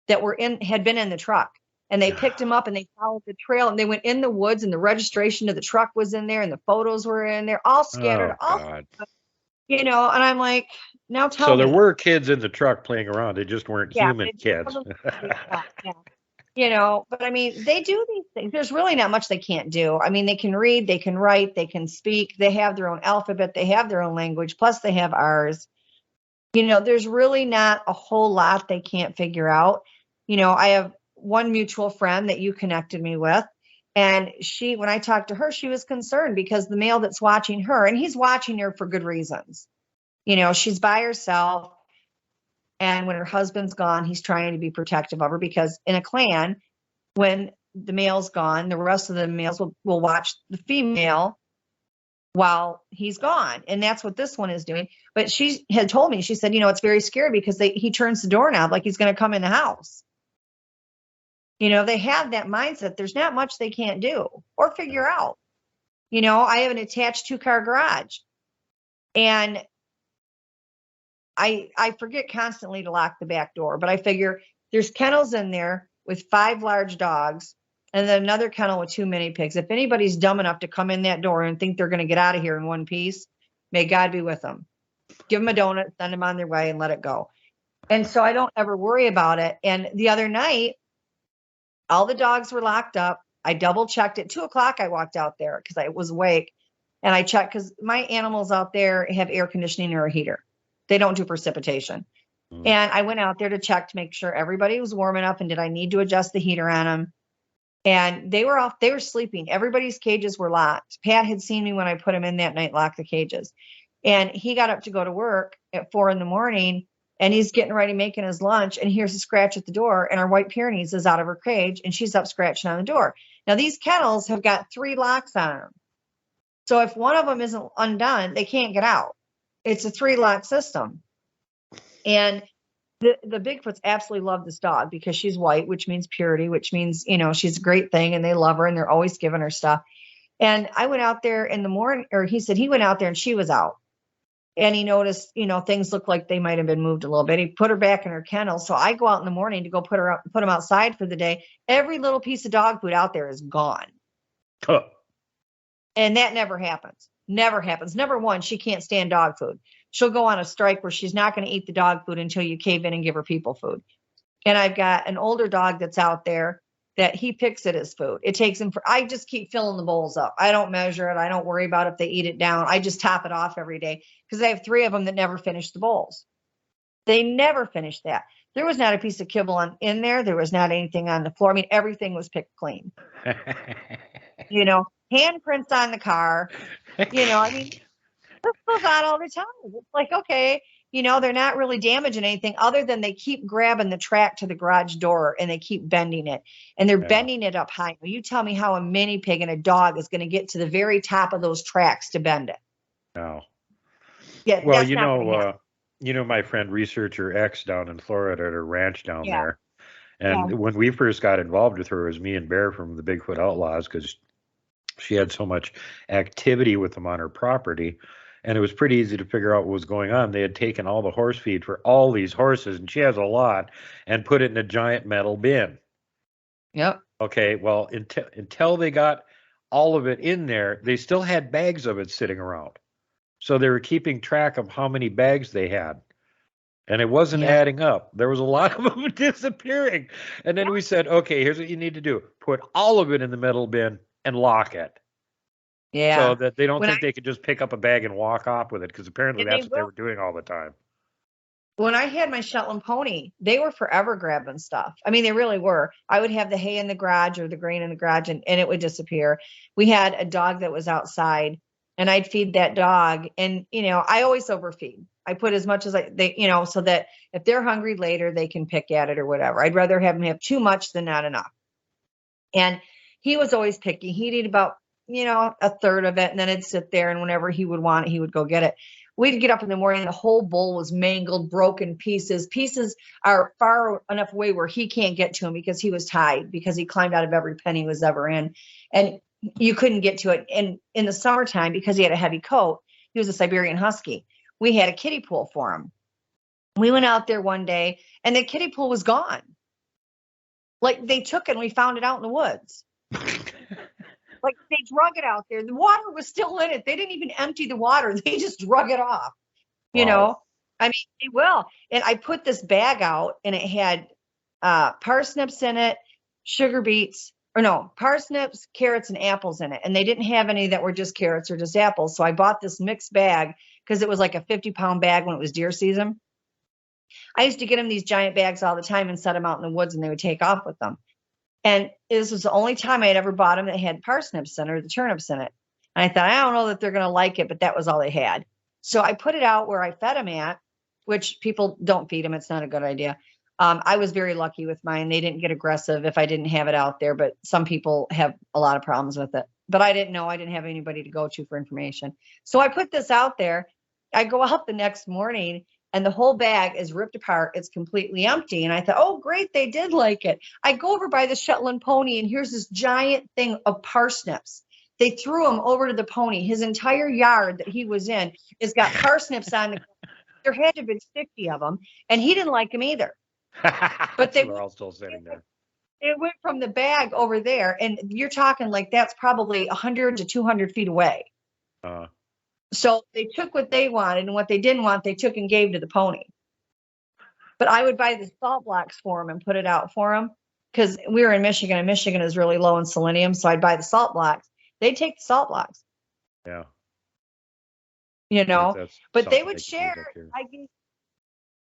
that had been in the truck. And they picked them up and they followed the trail and they went in the woods and the registration of the truck was in there and the photos were in there, all scattered. And I'm like, now tell me. So there were kids in the truck playing around. They just weren't human kids. But I mean, they do these things. There's really not much they can't do. I mean, they can read, they can write, they can speak. They have their own alphabet. They have their own language. Plus they have ours. There's really not a whole lot they can't figure out. I have one mutual friend that you connected me with. And when I talked to her, she was concerned because the male that's watching her, and he's watching her for good reasons. She's by herself. And when her husband's gone, he's trying to be protective of her because in a clan, when the male's gone, the rest of the males will watch the female while he's gone. And that's what this one is doing. But she had told me, she said, it's very scary because he turns the doorknob like he's going to come in the house. They have that mindset. There's not much they can't do or figure out. I have an attached 2-car garage and I forget constantly to lock the back door, but I figure there's kennels in there with 5 large dogs and then another kennel with 2 mini pigs. If anybody's dumb enough to come in that door and think they're going to get out of here in one piece, may God be with them. Give them a donut, send them on their way and let it go. And so I don't ever worry about it. And the other night, all the dogs were locked up. I double checked at 2:00. I walked out there because I was awake and I checked because my animals out there have air conditioning or a heater. They don't do precipitation. And I went out there to check to make sure everybody was warm enough. And did I need to adjust the heater on them? And they were off. They were sleeping. Everybody's cages were locked. Pat had seen me when I put him in that night, lock the cages. And he got up to go to work at 4 a.m. and he's getting ready, making his lunch. And here's a scratch at the door. And our white Pyrenees is out of her cage and she's up scratching on the door. Now these kennels have got 3 locks on them. So if one of them isn't undone, they can't get out. It's a 3-lock system. And the Bigfoots absolutely love this dog because she's white, which means purity, which means, she's a great thing and they love her and they're always giving her stuff. And I went out there in the morning, or he said he went out there and she was out. And he noticed, things looked like they might have been moved a little bit. He put her back in her kennel. So I go out in the morning to go put him outside for the day. Every little piece of dog food out there is gone. Huh. And that never happens. Never happens. Number one, she can't stand dog food. She'll go on a strike where she's not going to eat the dog food until you cave in and give her people food. And I've got an older dog that's out there that he picks at his food. It takes him I just keep filling the bowls up. I don't measure it. I don't worry about if they eat it down. I just top it off every day because I have 3 of them that never finish the bowls. They never finish that. There was not a piece of kibble in there. There was not anything on the floor. I mean, everything was picked clean. Handprints on the car. I mean, this goes on all the time. It's like, okay, they're not really damaging anything other than they keep grabbing the track to the garage door and they keep bending it. And they're bending it up high. You tell me how a mini pig and a dog is going to get to the very top of those tracks to bend it. No. Yeah. Well, my friend Researcher X down in Florida at her ranch down there. And when we first got involved with her, it was me and Bear from the Bigfoot Outlaws because she had so much activity with them on her property. And it was pretty easy to figure out what was going on. They had taken all the horse feed for all these horses, and she has a lot, and put it in a giant metal bin. Yep. Okay, well, until they got all of it in there, they still had bags of it sitting around. So they were keeping track of how many bags they had. And it wasn't adding up. There was a lot of them disappearing. And then we said, okay, here's what you need to do. Put all of it in the metal bin and lock it. Yeah. So that they don't think they could just pick up a bag and walk off with it, because apparently that's what they were doing all the time. When I had my Shetland pony, they were forever grabbing stuff. I mean, they really were. I would have the hay in the garage or the grain in the garage, and it would disappear. We had a dog that was outside, and I'd feed that dog. And, I always overfeed. I put as much as so that if they're hungry later, they can pick at it or whatever. I'd rather have them have too much than not enough. And he was always picky. He'd eat about, a third of it, and then it'd sit there, and whenever he would want it, he would go get it. We'd get up in the morning, the whole bowl was mangled, broken pieces. Pieces are far enough away where he can't get to him because he was tied, because he climbed out of every pen he was ever in. And you couldn't get to it. And in the summertime, because he had a heavy coat, he was a Siberian Husky. We had a kiddie pool for him. We went out there one day, and the kiddie pool was gone. Like, they took it, and we found it out in the woods. Like, they drug it out there. The water was still in it. They didn't even empty the water. They just drug it off. I mean, they will. And I put this bag out, and it had parsnips in it, parsnips, carrots, and apples in it. And they didn't have any that were just carrots or just apples. So I bought this mixed bag because it was like a 50-pound bag when it was deer season. I used to get them these giant bags all the time and set them out in the woods, and they would take off with them. And this was the only time I had ever bought them that had parsnips in it or the turnips in it. And I thought, I don't know that they're going to like it, but that was all they had. So I put it out where I fed them at, which people don't feed them. It's not a good idea. I was very lucky with mine. They didn't get aggressive if I didn't have it out there, but some people have a lot of problems with it. But I didn't know. I didn't have anybody to go to for information. So I put this out there. I go out the next morning, and the whole bag is ripped apart. It's completely empty. And I thought, oh, great, they did like it. I go over by the Shetland pony, and here's this giant thing of parsnips. They threw them over to the pony. His entire yard that he was in has got parsnips on the. There had to have been 50 of them, and he didn't like them either. But they were all still sitting there. It went from the bag over there, and you're talking like that's probably 100 to 200 feet away. So they took what they wanted, and what they didn't want, they took and gave to the pony. But I would buy the salt blocks for them and put it out for them, because we were in Michigan, and Michigan is really low in selenium. So I'd buy the salt blocks. They'd take the salt blocks. Yeah. But they would share.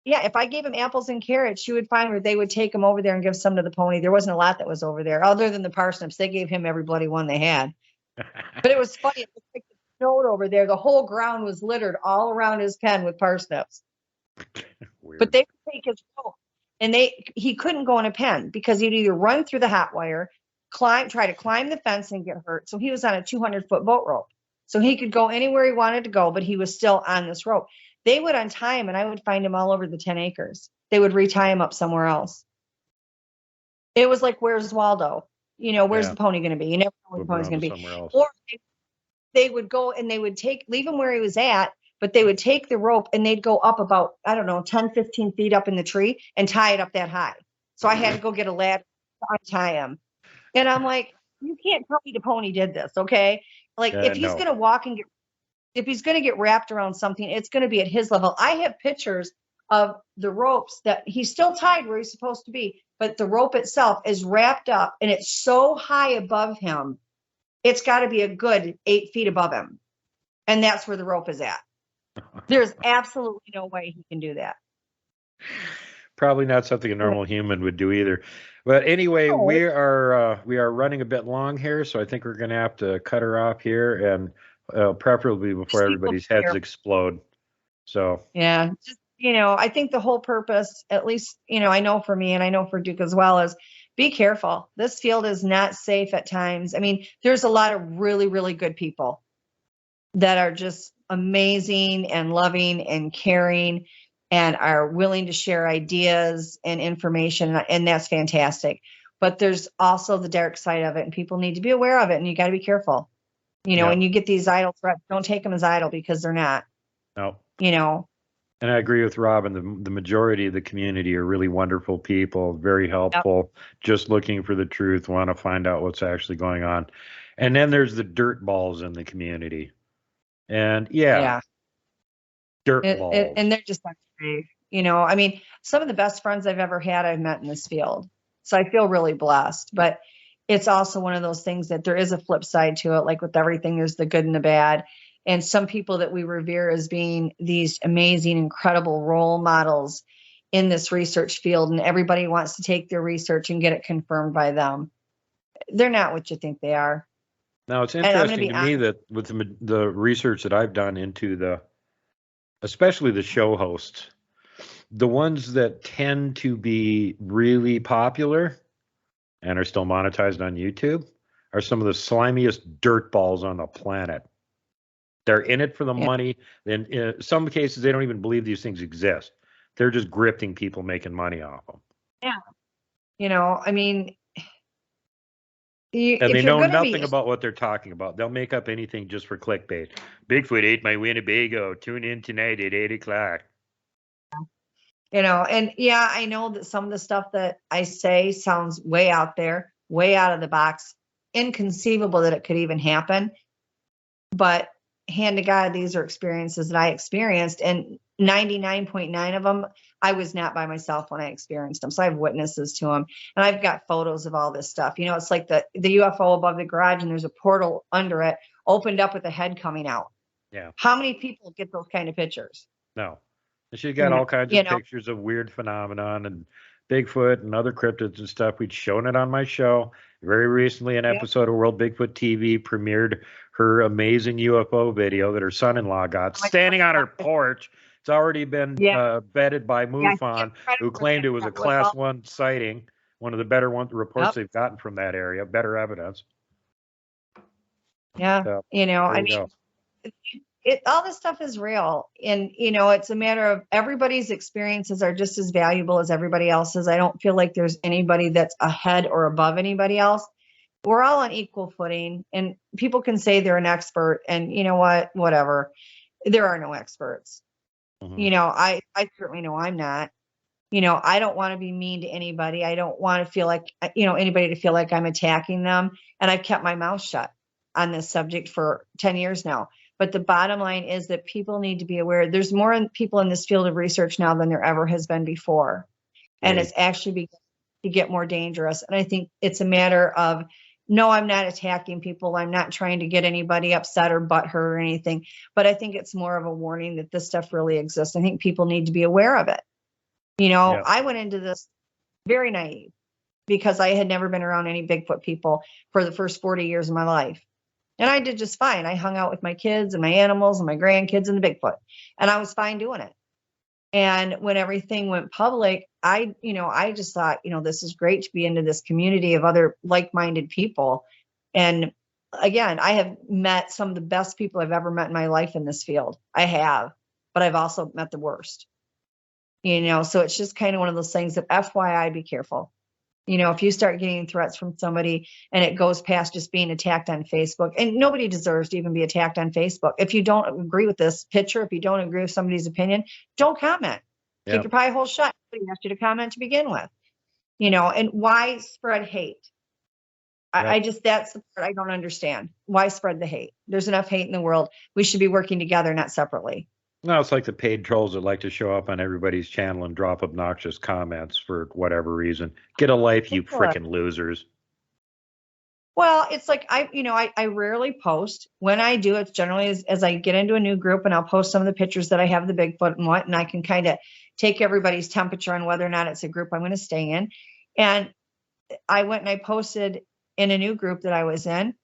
If I gave them apples and carrots, you would find where they would take them over there and give some to the pony. There wasn't a lot that was over there, other than the parsnips. They gave him every bloody one they had. But it was funny. It was like the snowed over there. The whole ground was littered all around his pen with parsnips. But they would take his rope, and he couldn't go in a pen because he'd either run through the hot wire, try to climb the fence and get hurt. So he was on a 200-foot boat rope. So he could go anywhere he wanted to go, but he was still on this rope. They would untie him, and I would find him all over the 10 acres. They would retie him up somewhere else. It was like, where's Waldo? Where's the pony going to be? You never know where the pony's going to be. Or they would go and they would leave him where he was at, but they would take the rope and they'd go up about, 10, 15 feet up in the tree and tie it up that high. So I had to go get a ladder to untie him. And I'm like, you can't tell me the pony did this, okay? Like, if he's going to walk and if he's going to get wrapped around something, it's going to be at his level. I have pictures of the ropes that he's still tied where he's supposed to be, but the rope itself is wrapped up and it's so high above him, it's got to be a good 8 feet above him. And that's where the rope is at. There's absolutely no way he can do that. Probably not something a normal human would do either. But anyway, we are running a bit long here, so I think we're going to have to cut her off here, and preferably before everybody's heads explode. So yeah, just, I think the whole purpose, at least, I know for me and I know for Duke as well, is be careful. This field is not safe at times. I mean, there's a lot of really, really good people that are just amazing and loving and caring and are willing to share ideas and information, and that's fantastic. But there's also the dark side of it, and people need to be aware of it, and you got to be careful. When you get these idle threats, don't take them as idle, because they're not. No. And I agree with Robin. The majority of the community are really wonderful people, very helpful, just looking for the truth, want to find out what's actually going on. And then there's the dirt balls in the community. And dirt balls. And they're just not safe. I mean, some of the best friends I've ever had, I've met in this field. So I feel really blessed. But it's also one of those things that there is a flip side to it. Like with everything, there's the good and the bad. And some people that we revere as being these amazing, incredible role models in this research field, and everybody wants to take their research and get it confirmed by them. They're not what you think they are. Now, it's interesting to me that with the research that I've done into especially the show hosts, the ones that tend to be really popular and are still monetized on YouTube are some of the slimiest dirtballs on the planet. They're in it for the money. And in some cases, they don't even believe these things exist. They're just grifting people, making money off them. Yeah. I mean, and they know nothing about what they're talking about. They'll make up anything just for clickbait. Bigfoot ate my Winnebago. Tune in tonight at 8:00. And I know that some of the stuff that I say sounds way out there, way out of the box, inconceivable that it could even happen. But hand to God, these are experiences that I experienced, and 99.9 of them, I was not by myself when I experienced them. So I have witnesses to them, and I've got photos of all this stuff. It's like the UFO above the garage, and there's a portal under it, opened up with a head coming out. Yeah. How many people get those kind of pictures? No. And she's got all kinds of pictures of weird phenomenon and Bigfoot and other cryptids and stuff. We'd shown it on my show. Very recently, an episode of World Bigfoot TV premiered her amazing UFO video that her son-in-law got standing on her porch. It's already been vetted by MUFON, who claimed it was a Class 1 sighting, one of the better reports they've gotten from that area, better evidence. Yeah, so, I mean, all this stuff is real. And, it's a matter of everybody's experiences are just as valuable as everybody else's. I don't feel like there's anybody that's ahead or above anybody else. We're all on equal footing, and people can say they're an expert, and you know what, whatever. There are no experts. Mm-hmm. I certainly know I'm not. I don't want to be mean to anybody. I don't want to feel like, anybody to feel like I'm attacking them. And I've kept my mouth shut on this subject for 10 years now. But the bottom line is that people need to be aware. There's more people in this field of research now than there ever has been before. And it's actually beginning to get more dangerous. And I think it's a matter of, no, I'm not attacking people. I'm not trying to get anybody upset or butthurt or anything. But I think it's more of a warning that this stuff really exists. I think people need to be aware of it. I went into this very naive because I had never been around any Bigfoot people for the first 40 years of my life. And I did just fine. I hung out with my kids and my animals and my grandkids and the Bigfoot. And I was fine doing it. And when everything went public, I just thought, this is great to be into this community of other like-minded people. And again, I have met some of the best people I've ever met in my life in this field. I have, but I've also met the worst. So it's just kind of one of those things that FYI, be careful. If you start getting threats from somebody and it goes past just being attacked on Facebook, and nobody deserves to even be attacked on Facebook. If you don't agree with this picture, if you don't agree with somebody's opinion, don't comment. Keep your pie hole shut. Nobody asked you to comment to begin with. And why spread hate? That's the part I don't understand. Why spread the hate? There's enough hate in the world. We should be working together, not separately. No, it's like the paid trolls that like to show up on everybody's channel and drop obnoxious comments for whatever reason. Get a life, you frickin' losers. Well, it's like I rarely post. When I do, it's generally as I get into a new group, and I'll post some of the pictures that I have of the Bigfoot and what, and I can kind of take everybody's temperature on whether or not it's a group I'm going to stay in. And I went and I posted in a new group that I was in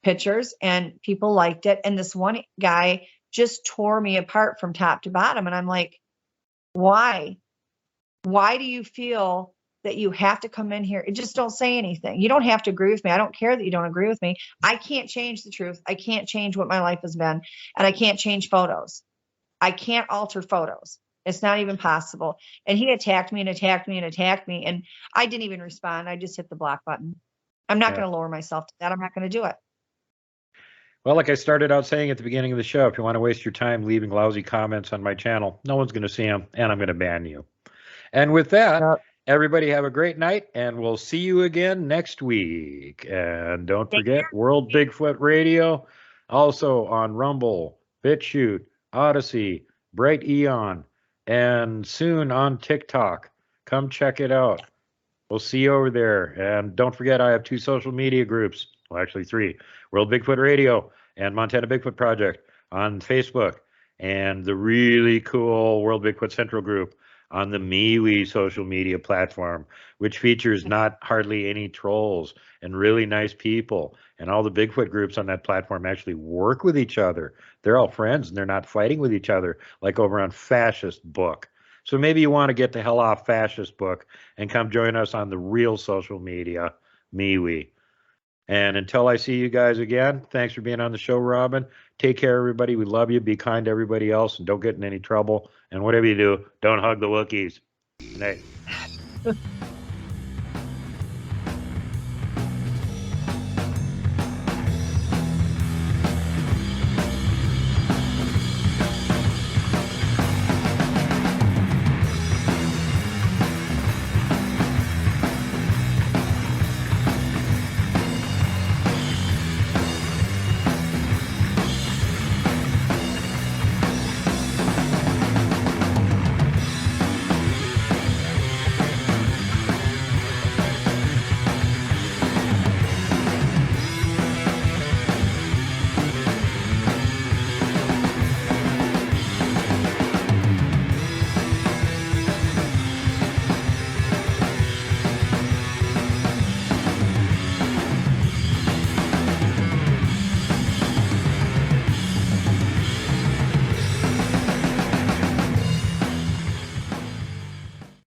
pictures, and people liked it. And this one guy just tore me apart from top to bottom. And I'm like, why? Why do you feel that you have to come in here? Just don't say anything. You don't have to agree with me. I don't care that you don't agree with me. I can't change the truth. I can't change what my life has been, and I can't change photos. I can't alter photos. It's not even possible. And he attacked me and attacked me and attacked me, and I didn't even respond. I just hit the block button. I'm not going to lower myself to that. I'm not going to do it. Well, like I started out saying at the beginning of the show, if you want to waste your time leaving lousy comments on my channel, no one's going to see them, and I'm going to ban you. And with that, everybody have a great night, and we'll see you again next week. And don't forget World Bigfoot Radio, also on Rumble, BitChute, Odyssey, Bright Eon, and soon on TikTok. Come check it out. We'll see you over there. And don't forget, I have 2 social media groups. Well, actually 3. World Bigfoot Radio and Montana Bigfoot Project on Facebook, and the really cool World Bigfoot Central group on the MeWe social media platform, which features not hardly any trolls and really nice people. And all the Bigfoot groups on that platform actually work with each other. They're all friends, and they're not fighting with each other like over on Fascist Book. So maybe you want to get the hell off Fascist Book and come join us on the real social media, MeWe. And until I see you guys again, thanks for being on the show, Robin. Take care, everybody. We love you. Be kind to everybody else, and don't get in any trouble. And whatever you do, don't hug the Wookiees. Good night.